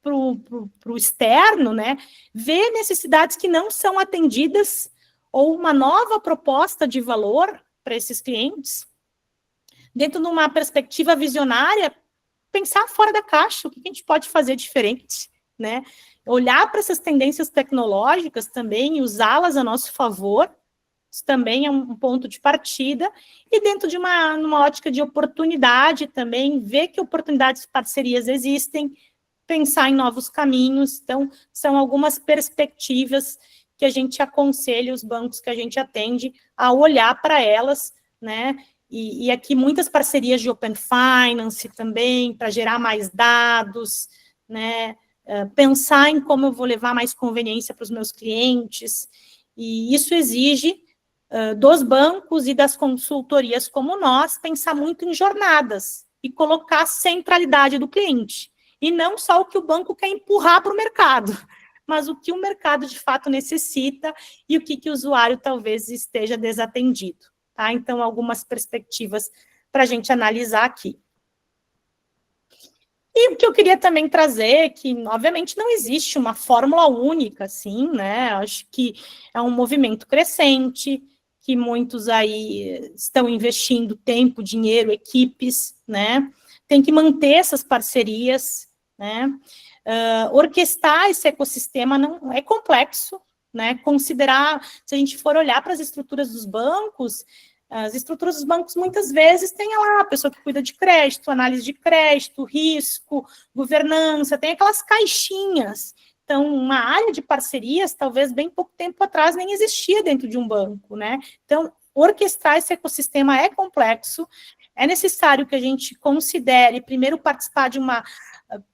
[SPEAKER 2] para o externo, né, ver necessidades que não são atendidas ou uma nova proposta de valor para esses clientes, dentro de uma perspectiva visionária, pensar fora da caixa, o que a gente pode fazer diferente, né? Olhar para essas tendências tecnológicas também e usá-las a nosso favor, isso também é um ponto de partida, e dentro de numa ótica de oportunidade também, ver que oportunidades de parcerias existem, pensar em novos caminhos. Então, são algumas perspectivas que a gente aconselha os bancos que a gente atende a olhar para elas, né? E aqui muitas parcerias de Open Finance também, para gerar mais dados, né? Pensar em como eu vou levar mais conveniência para os meus clientes, e isso exige dos bancos e das consultorias como nós, pensar muito em jornadas e colocar a centralidade do cliente. E não só o que o banco quer empurrar para o mercado, mas o que o mercado de fato necessita e o que o usuário talvez esteja desatendido. Tá? Então, algumas perspectivas para a gente analisar aqui. E o que eu queria também trazer é que, obviamente, não existe uma fórmula única, assim, né? Acho que é um movimento crescente, que muitos aí estão investindo tempo, dinheiro, equipes, né? Tem que manter essas parcerias, né? Orquestrar esse ecossistema não é complexo, né? Considerar, se a gente for olhar para as estruturas dos bancos, as estruturas dos bancos muitas vezes tem lá a pessoa que cuida de crédito, análise de crédito, risco, governança, tem aquelas caixinhas. Então, uma área de parcerias, talvez bem pouco tempo atrás, nem existia dentro de um banco, né? Então, orquestrar esse ecossistema é complexo, é necessário que a gente considere, primeiro,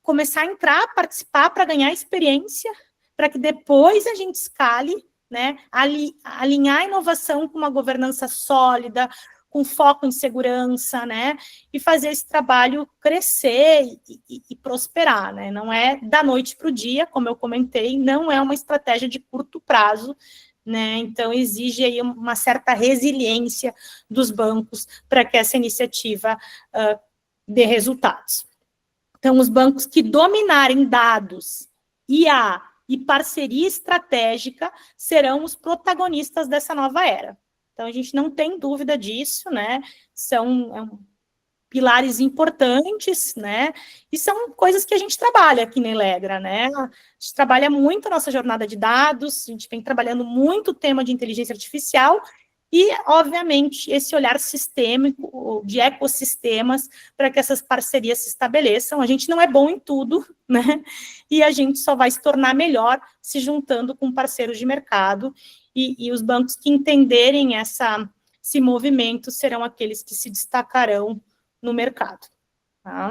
[SPEAKER 2] começar a entrar, participar para ganhar experiência, para que depois a gente escale, né? Alinhar a inovação com uma governança sólida, com foco em segurança, né? E fazer esse trabalho crescer e prosperar, né? Não é da noite para o dia, como eu comentei, não é uma estratégia de curto prazo, né? Então, exige aí uma certa resiliência dos bancos para que essa iniciativa dê resultados. Então, os bancos que dominarem dados, IA e parceria estratégica serão os protagonistas dessa nova era. Então, a gente não tem dúvida disso, né? São pilares importantes, né? E são coisas que a gente trabalha aqui na Elegra, né? A gente trabalha muito a nossa jornada de dados, a gente vem trabalhando muito o tema de inteligência artificial e, obviamente, esse olhar sistêmico de ecossistemas para que essas parcerias se estabeleçam. A gente não é bom em tudo, né? E a gente só vai se tornar melhor se juntando com parceiros de mercado e os bancos que entenderem essa esse movimento serão aqueles que se destacarão no mercado. Tá?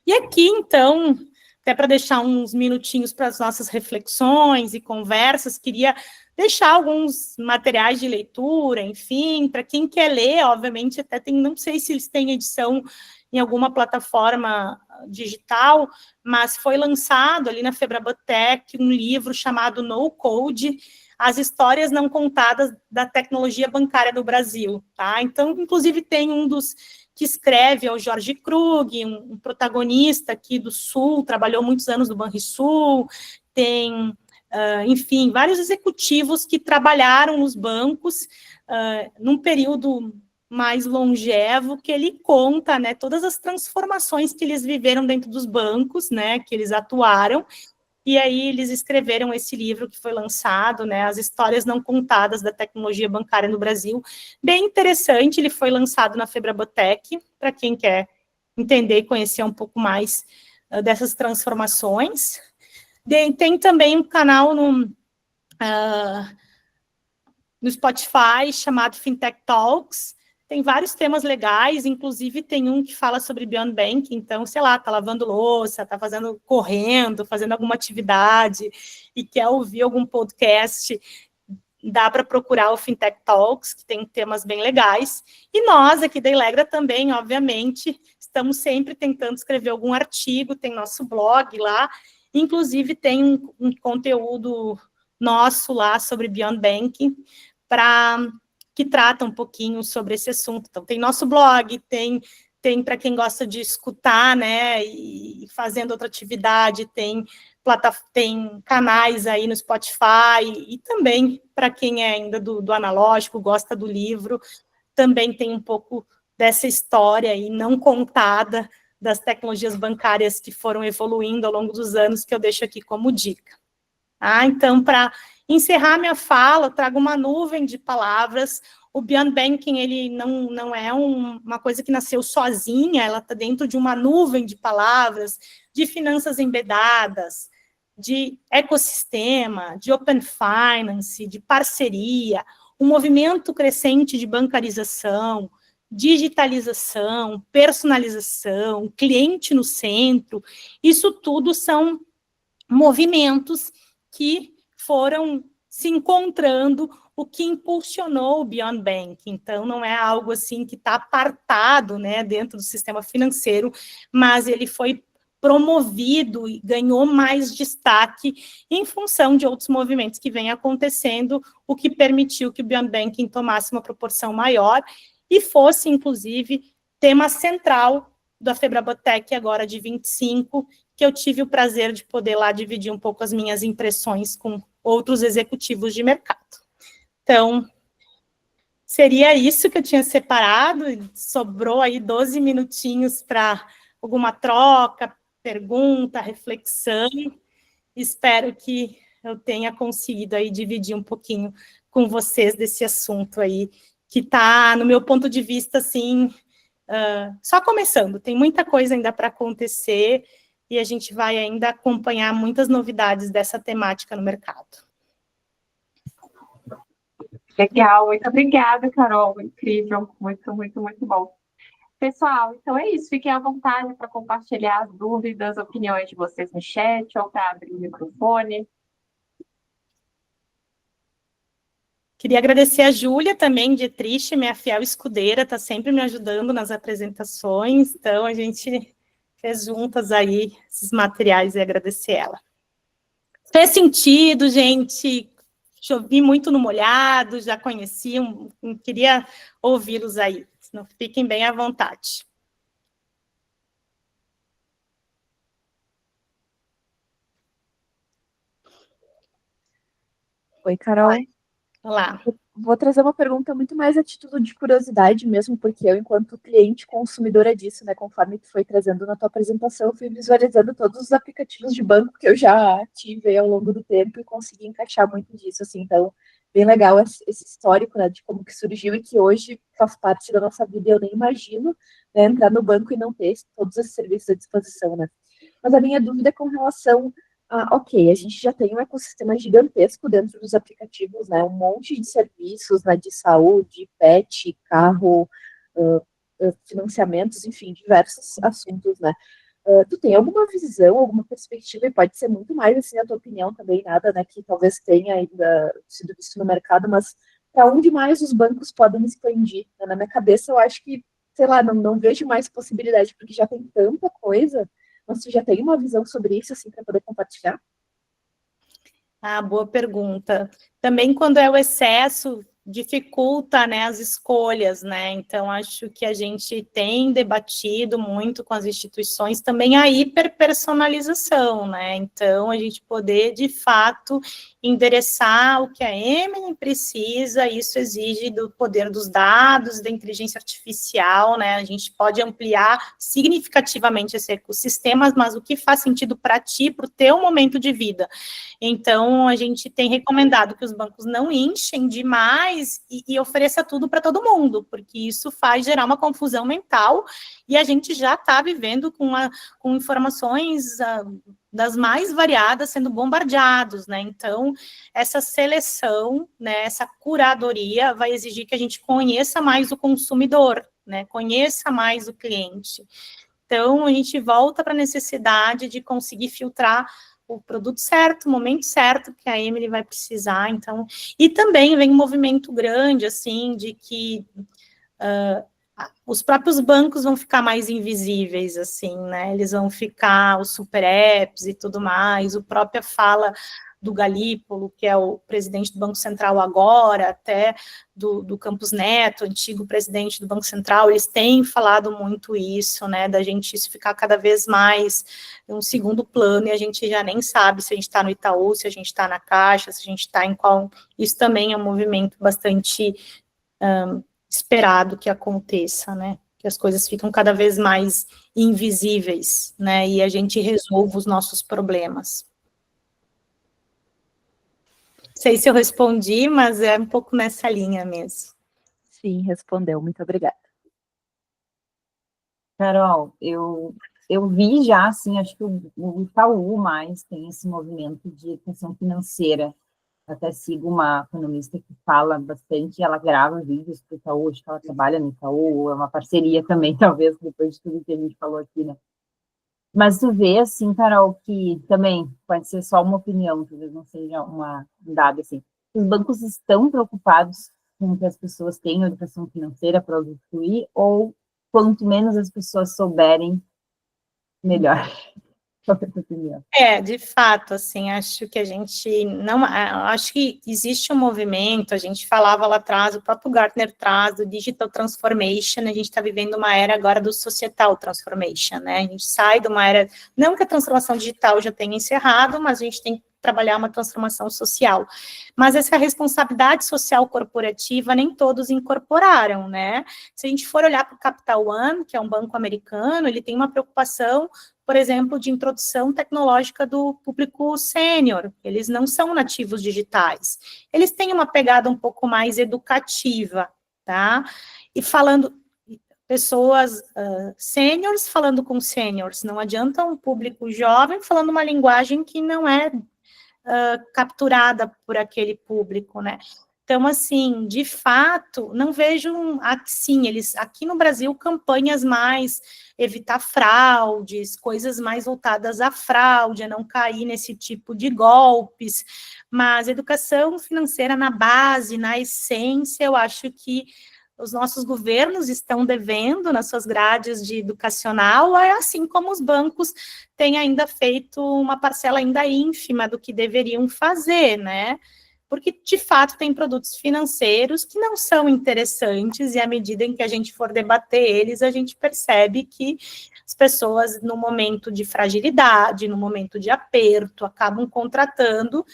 [SPEAKER 2] E aqui, então, até para deixar uns minutinhos para as nossas reflexões e conversas, queria deixar alguns materiais de leitura, enfim, para quem quer ler, obviamente, até tem, não sei se eles têm edição em alguma plataforma digital, mas foi lançado ali na Febrabotec um livro chamado No Code, As Histórias Não Contadas da Tecnologia Bancária no Brasil, tá? Então, inclusive, tem um dos que escreve, é o Jorge Krug, um protagonista aqui do Sul, trabalhou muitos anos no Banrisul, tem, enfim, vários executivos que trabalharam nos bancos num período mais longevo, que ele conta, né, todas as transformações que eles viveram dentro dos bancos, né, que eles atuaram, e aí eles escreveram esse livro que foi lançado, né, As Histórias Não Contadas da Tecnologia Bancária no Brasil. Bem interessante, ele foi lançado na Febrabotec, para quem quer entender e conhecer um pouco mais dessas transformações. Tem também um canal no Spotify chamado Fintech Talks. Tem vários temas legais, inclusive tem um que fala sobre Beyond Banking, então, sei lá, tá lavando louça, tá correndo, fazendo alguma atividade e quer ouvir algum podcast, dá para procurar o Fintech Talks, que tem temas bem legais. E nós, aqui da Elegra, também, obviamente, estamos sempre tentando escrever algum artigo, tem nosso blog lá, inclusive tem um conteúdo nosso lá sobre Beyond Banking, que trata um pouquinho sobre esse assunto. Então, tem nosso blog, tem para quem gosta de escutar, né, e fazendo outra atividade, tem canais aí no Spotify, e também para quem é ainda do analógico, gosta do livro, também tem um pouco dessa história aí não contada das tecnologias bancárias que foram evoluindo ao longo dos anos, que eu deixo aqui como dica. Então, para encerrar minha fala, eu trago uma nuvem de palavras. O Beyond Banking, ele não é uma coisa que nasceu sozinha, ela está dentro de uma nuvem de palavras, de finanças embedadas, de ecossistema, de open finance, de parceria, um movimento crescente de bancarização, digitalização, personalização, cliente no centro. Isso tudo são movimentos que foram se encontrando, o que impulsionou o Beyond Bank. Então, não é algo assim que está apartado, né, dentro do sistema financeiro, mas ele foi promovido e ganhou mais destaque em função de outros movimentos que vêm acontecendo, o que permitiu que o Beyond Banking tomasse uma proporção maior e fosse, inclusive, tema central da Febrabotec agora de 25, que eu tive o prazer de poder lá dividir um pouco as minhas impressões com outros executivos de mercado. Então, seria isso que eu tinha separado, sobrou aí 12 minutinhos para alguma troca, pergunta, reflexão. Espero que eu tenha conseguido aí dividir um pouquinho com vocês desse assunto aí, que está, no meu ponto de vista, assim, só começando. Tem muita coisa ainda para acontecer, e a gente vai ainda acompanhar muitas novidades dessa temática no mercado.
[SPEAKER 1] Legal, muito obrigada, Carol, incrível, muito, muito, muito bom. Pessoal, então é isso, fiquem à vontade para compartilhar as dúvidas, opiniões de vocês no chat, ou para abrir o microfone.
[SPEAKER 2] Queria agradecer a Júlia também, de Triste, minha fiel escudeira, está sempre me ajudando nas apresentações, então a gente fez juntas aí esses materiais e agradecer ela. Fez sentido, gente, chovi muito no molhado, já conheci, queria ouvi-los aí, então fiquem bem à vontade.
[SPEAKER 3] Oi, Carol.
[SPEAKER 2] Olá.
[SPEAKER 3] Vou trazer uma pergunta muito mais a título de curiosidade mesmo, porque eu, enquanto cliente consumidora disso, né, conforme tu foi trazendo na tua apresentação, eu fui visualizando todos os aplicativos de banco que eu já tive ao longo do tempo e consegui encaixar muito disso, assim, então, bem legal esse histórico, né, de como que surgiu e que hoje faz parte da nossa vida, eu nem imagino, né, entrar no banco e não ter todos esses serviços à disposição, né. Mas a minha dúvida é com relação Ok, a gente já tem um ecossistema gigantesco dentro dos aplicativos, né? Um monte de serviços, né, de saúde, pet, carro, financiamentos, enfim, diversos assuntos, né? Tu tem alguma visão, alguma perspectiva, e pode ser muito mais, assim, a tua opinião também, nada, né, que talvez tenha ainda sido visto no mercado, mas para onde mais os bancos podem expandir? Né? Na minha cabeça, eu acho que, sei lá, não vejo mais possibilidade, porque já tem tanta coisa, mas tu já tem uma visão sobre isso, assim, para poder compartilhar?
[SPEAKER 2] Ah, boa pergunta. Também quando é o excesso, dificulta, né, as escolhas, né? Então, acho que a gente tem debatido muito com as instituições também a hiperpersonalização, né? Então, a gente poder, de fato, endereçar o que a Emily precisa, isso exige do poder dos dados, da inteligência artificial, né? A gente pode ampliar significativamente esse ecossistema, mas o que faz sentido para ti, para o teu momento de vida. Então, a gente tem recomendado que os bancos não inchem demais e ofereça tudo para todo mundo, porque isso faz gerar uma confusão mental e a gente já está vivendo com informações das mais variadas sendo bombardeados, né? Então, essa seleção, né, essa curadoria vai exigir que a gente conheça mais o consumidor, né? Conheça mais o cliente. Então, a gente volta para a necessidade de conseguir filtrar o produto certo, o momento certo que a Emily vai precisar, então, e também vem um movimento grande, assim, de que os próprios bancos vão ficar mais invisíveis, assim, né, eles vão ficar, os super apps e tudo mais, o própria fala do Galípolo, que é o presidente do Banco Central agora, até do Campos Neto, antigo presidente do Banco Central, eles têm falado muito isso, né, da gente isso ficar cada vez mais em um segundo plano, e a gente já nem sabe se a gente está no Itaú, se a gente está na Caixa, se a gente está em qual... Isso também é um movimento bastante esperado que aconteça, né, que as coisas ficam cada vez mais invisíveis, né, e a gente resolve os nossos problemas. Sei se eu respondi, mas é um pouco nessa linha mesmo.
[SPEAKER 3] Sim, respondeu. Muito obrigada.
[SPEAKER 4] Carol, eu vi já, assim, acho que o Itaú mais tem esse movimento de educação financeira. Até sigo uma economista que fala bastante, ela grava vídeos para o Itaú, acho que ela trabalha no Itaú, é uma parceria também, talvez, depois de tudo que a gente falou aqui, né? Mas tu vê, assim, Carol, que também pode ser só uma opinião, talvez não seja um dado, assim. Os bancos estão preocupados com que as pessoas tenham educação financeira para usufruir, ou quanto menos as pessoas souberem, melhor? Qual é a tua opinião?
[SPEAKER 2] De fato, assim, acho que a gente não, acho que existe um movimento, a gente falava lá atrás, o próprio Gartner traz, do Digital Transformation, a gente está vivendo uma era agora do Societal Transformation, né, a gente sai de uma era, não que a transformação digital já tenha encerrado, mas a gente tem que trabalhar uma transformação social, mas essa responsabilidade social corporativa nem todos incorporaram, né, se a gente for olhar para o Capital One, que é um banco americano, ele tem uma preocupação, por exemplo, de introdução tecnológica do público sênior, eles não são nativos digitais, eles têm uma pegada um pouco mais educativa, tá? E falando, pessoas sêniores falando com sêniors, não adianta um público jovem falando uma linguagem que não é capturada por aquele público, né? Então, assim, de fato, não vejo, sim, eles, aqui no Brasil, campanhas mais evitar fraudes, coisas mais voltadas à fraude, a não cair nesse tipo de golpes, mas educação financeira na base, na essência, eu acho que os nossos governos estão devendo nas suas grades de educacional, assim como os bancos têm ainda feito uma parcela ainda ínfima do que deveriam fazer, né? Porque, de fato, tem produtos financeiros que não são interessantes, e à medida em que a gente for debater eles, a gente percebe que as pessoas, no momento de fragilidade, no momento de aperto, acabam contratando,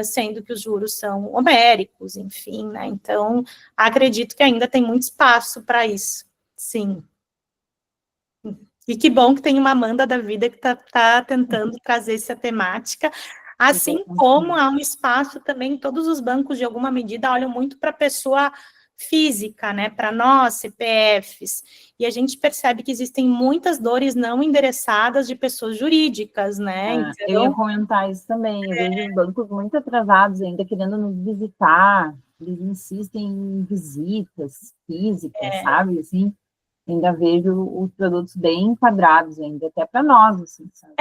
[SPEAKER 2] sendo que os juros são homéricos, enfim, né? Então, acredito que ainda tem muito espaço para isso, sim. E que bom que tem uma Amanda da vida que tá tentando trazer essa temática, assim como há um espaço também, todos os bancos, de alguma medida, olham muito para a pessoa física, né, para nós, CPFs, e a gente percebe que existem muitas dores não endereçadas de pessoas jurídicas, né,
[SPEAKER 4] Eu ia comentar isso também, eu vejo os bancos muito atrasados ainda, querendo nos visitar, eles insistem em visitas físicas, sabe, assim, ainda vejo os produtos bem enquadrados ainda, até para nós, assim, sabe?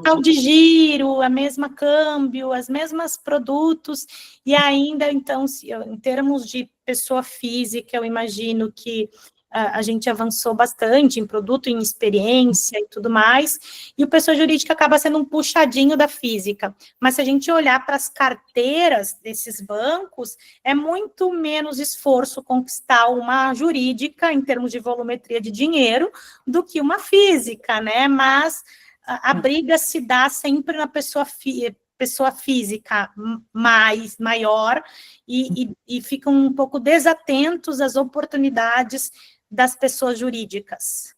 [SPEAKER 2] Tal de giro, a mesma câmbio, as mesmas produtos, e ainda, então, em termos de pessoa física, eu imagino que a gente avançou bastante em produto, em experiência e tudo mais, e o pessoa jurídica acaba sendo um puxadinho da física. Mas se a gente olhar para as carteiras desses bancos, é muito menos esforço conquistar uma jurídica em termos de volumetria de dinheiro do que uma física, né? Mas a briga se dá sempre na pessoa física maior e ficam um pouco desatentos às oportunidades das pessoas jurídicas.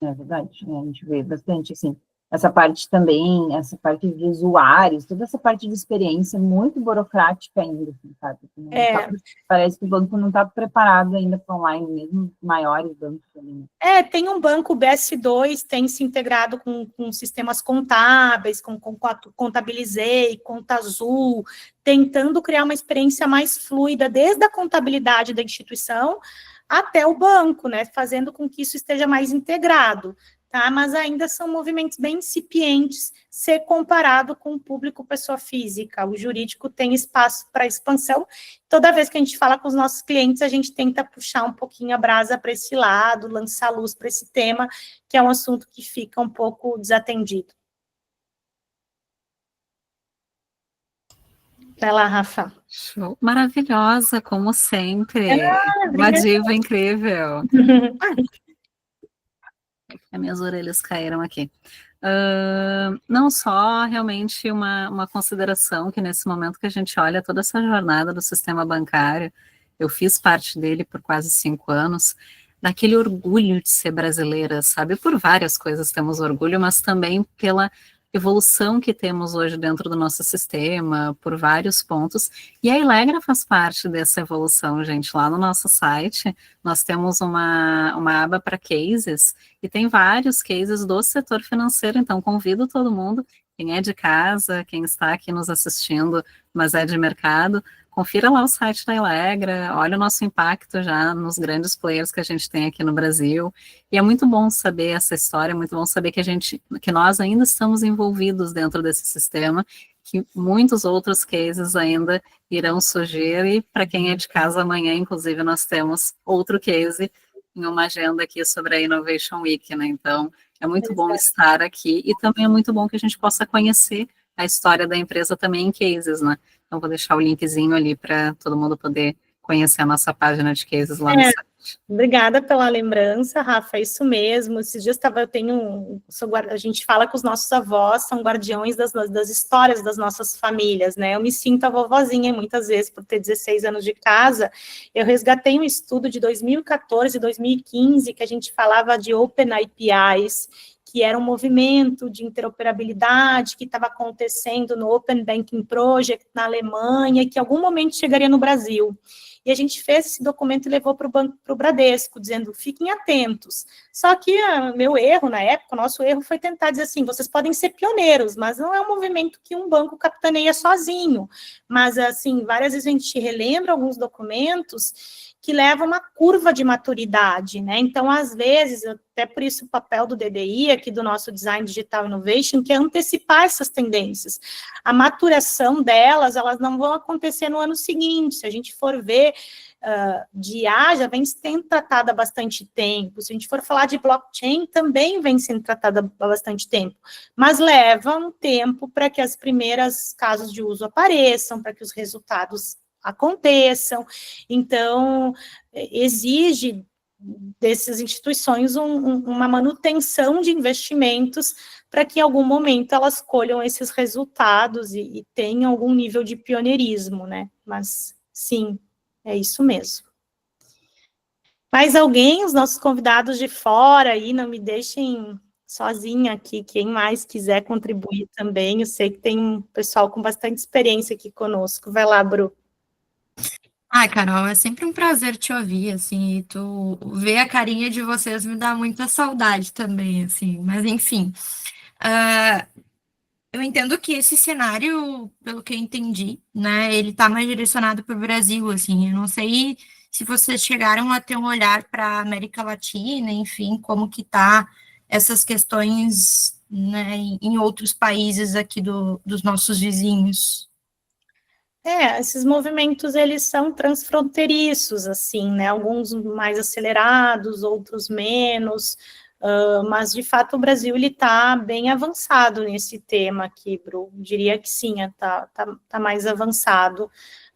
[SPEAKER 4] É verdade, a gente vê bastante, assim, essa parte também, essa parte de usuários, toda essa parte de experiência muito burocrática ainda, assim, sabe? Parece que o banco não está preparado ainda para online, mesmo maiores bancos também.
[SPEAKER 2] Tem um banco, o BS2, tem se integrado com sistemas contábeis, com Contabilizei, Conta Azul, tentando criar uma experiência mais fluida, desde a contabilidade da instituição até o banco, né, fazendo com que isso esteja mais integrado, tá? Mas ainda são movimentos bem incipientes, se comparado com o público pessoa física. O jurídico tem espaço para expansão. Toda vez que a gente fala com os nossos clientes, a gente tenta puxar um pouquinho a brasa para esse lado, lançar luz para esse tema, que é um assunto que fica um pouco desatendido. Vai lá, Rafa.
[SPEAKER 5] Show. Maravilhosa, como sempre. Uma diva incrível. As minhas orelhas caíram aqui. Não só realmente uma consideração que nesse momento que a gente olha toda essa jornada do sistema bancário, eu fiz parte dele por quase 5 anos, daquele orgulho de ser brasileira, sabe? Por várias coisas temos orgulho, mas também pela evolução que temos hoje dentro do nosso sistema, por vários pontos, e a Ilegra faz parte dessa evolução, gente. Lá no nosso site, nós temos uma aba para cases, e tem vários cases do setor financeiro, então convido todo mundo, quem é de casa, quem está aqui nos assistindo, mas é de mercado, confira lá o site da Ilegra, olha o nosso impacto já nos grandes players que a gente tem aqui no Brasil, e é muito bom saber essa história, é muito bom saber que nós ainda estamos envolvidos dentro desse sistema, que muitos outros cases ainda irão surgir, e para quem é de casa amanhã, inclusive, nós temos outro case em uma agenda aqui sobre a Innovation Week, né? Então, é muito bom estar aqui, e também é muito bom que a gente possa conhecer a história da empresa também em cases, né? Então, vou deixar o linkzinho ali para todo mundo poder conhecer a nossa página de cases lá no site.
[SPEAKER 2] Obrigada pela lembrança, Rafa, é isso mesmo. Esses dias a gente fala que os nossos avós são guardiões das histórias das nossas famílias, né? Eu me sinto a vovozinha muitas vezes por ter 16 anos de casa. Eu resgatei um estudo de 2014 e 2015 que a gente falava de Open APIs, que era um movimento de interoperabilidade que estava acontecendo no Open Banking Project na Alemanha, que em algum momento chegaria no Brasil. E a gente fez esse documento e levou para o Bradesco, dizendo, fiquem atentos. Só que meu erro, na época, o nosso erro foi tentar dizer assim, vocês podem ser pioneiros, mas não é um movimento que um banco capitaneia sozinho. Mas, assim, várias vezes a gente relembra alguns documentos que levam uma curva de maturidade, né? Então, às vezes, até por isso o papel do DDI, aqui do nosso Design Digital Innovation, que é antecipar essas tendências. A maturação delas, elas não vão acontecer no ano seguinte. Se a gente for ver, de IA já vem sendo tratada há bastante tempo. Se a gente for falar de blockchain, também vem sendo tratada há bastante tempo. Mas leva um tempo para que as primeiras casos de uso apareçam, para que os resultados aconteçam. Então, exige dessas instituições uma manutenção de investimentos para que em algum momento elas colham esses resultados e tenham algum nível de pioneirismo, né? Mas, sim, é isso mesmo. Mais alguém? Os nossos convidados de fora aí, não me deixem sozinha aqui, quem mais quiser contribuir também, eu sei que tem um pessoal com bastante experiência aqui conosco. Vai lá, Bru.
[SPEAKER 6] Ai, Carol, é sempre um prazer te ouvir, assim, e tu ver a carinha de vocês me dá muita saudade também, assim, mas enfim. Ah, eu entendo que esse cenário, pelo que eu entendi, né, ele tá mais direcionado para o Brasil, assim, eu não sei se vocês chegaram a ter um olhar para a América Latina, enfim, como que tá essas questões, né, em outros países aqui dos nossos vizinhos.
[SPEAKER 2] Esses movimentos, eles são transfronteiriços, assim, né, alguns mais acelerados, outros menos, mas, de fato, o Brasil, ele está bem avançado nesse tema aqui, Bru, diria que sim, tá mais avançado.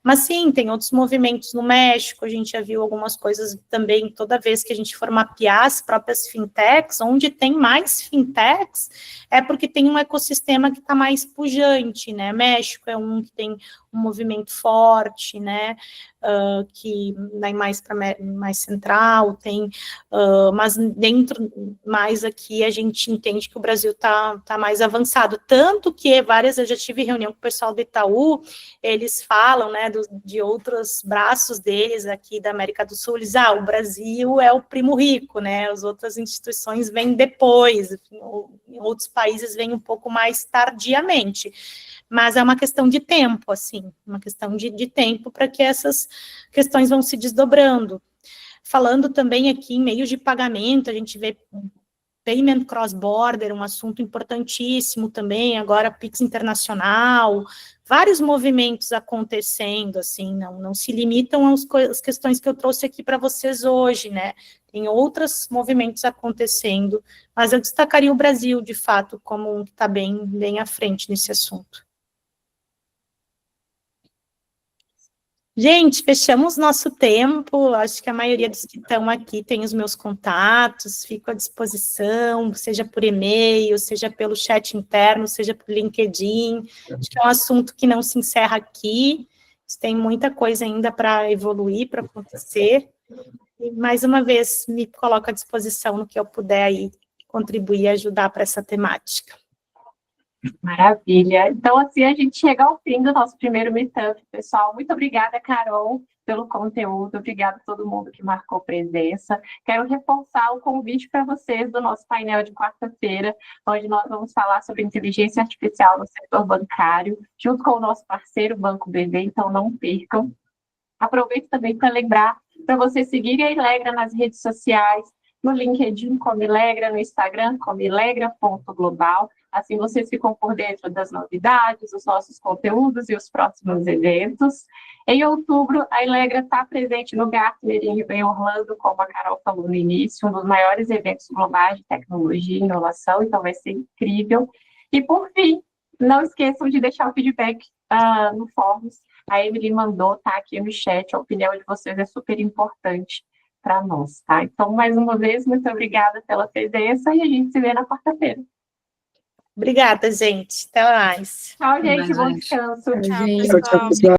[SPEAKER 2] Mas sim, tem outros movimentos no México, a gente já viu algumas coisas também, toda vez que a gente for mapear as próprias fintechs, onde tem mais fintechs, é porque tem um ecossistema que está mais pujante, né? México é um que tem um movimento forte, né? Que vai mais para mais central, tem, mas dentro mais aqui a gente entende que o Brasil tá mais avançado, tanto que eu já tive reunião com o pessoal do Itaú, eles falam, né, de outros braços deles aqui da América do Sul, eles, o Brasil é o primo rico, né, as outras instituições vêm depois, em outros países vêm um pouco mais tardiamente, mas é uma questão de tempo, assim, uma questão de tempo para que essas questões vão se desdobrando. Falando também aqui em meios de pagamento, a gente vê payment cross-border, um assunto importantíssimo também, agora Pix internacional, vários movimentos acontecendo, assim, não se limitam às questões que eu trouxe aqui para vocês hoje, né, tem outros movimentos acontecendo, mas eu destacaria o Brasil, de fato, como um que está bem à frente nesse assunto. Gente, fechamos nosso tempo, acho que a maioria dos que estão aqui tem os meus contatos, fico à disposição, seja por e-mail, seja pelo chat interno, seja por LinkedIn, acho que é um assunto que não se encerra aqui, tem muita coisa ainda para evoluir, para acontecer, e mais uma vez me coloco à disposição no que eu puder aí contribuir e ajudar para essa temática.
[SPEAKER 1] Maravilha. Então, assim, a gente chega ao fim do nosso primeiro Meetup, pessoal. Muito obrigada, Carol, pelo conteúdo. Obrigada a todo mundo que marcou presença. Quero reforçar o convite para vocês do nosso painel de quarta-feira, onde nós vamos falar sobre inteligência artificial no setor bancário, junto com o nosso parceiro Banco BV, então não percam. Aproveito também para lembrar para vocês seguirem a Ilegra nas redes sociais, no LinkedIn como Ilegra, no Instagram como ilegra.global. Assim vocês ficam por dentro das novidades, dos nossos conteúdos e os próximos eventos. Em outubro, a Ilegra está presente no Gartner em Orlando, como a Carol falou no início, um dos maiores eventos globais de tecnologia e inovação, então vai ser incrível. E, por fim, não esqueçam de deixar o feedback no Fóruns. A Emily mandou, tá aqui no chat, a opinião de vocês é super importante para nós, tá? Então, mais uma vez, muito obrigada pela presença e a gente se vê na quarta-feira.
[SPEAKER 2] Obrigada, gente. Até mais.
[SPEAKER 1] Tchau, gente. Bom
[SPEAKER 5] gente.
[SPEAKER 1] descanso.
[SPEAKER 3] Tchau,
[SPEAKER 2] Tchau,
[SPEAKER 3] gente.
[SPEAKER 2] pessoal.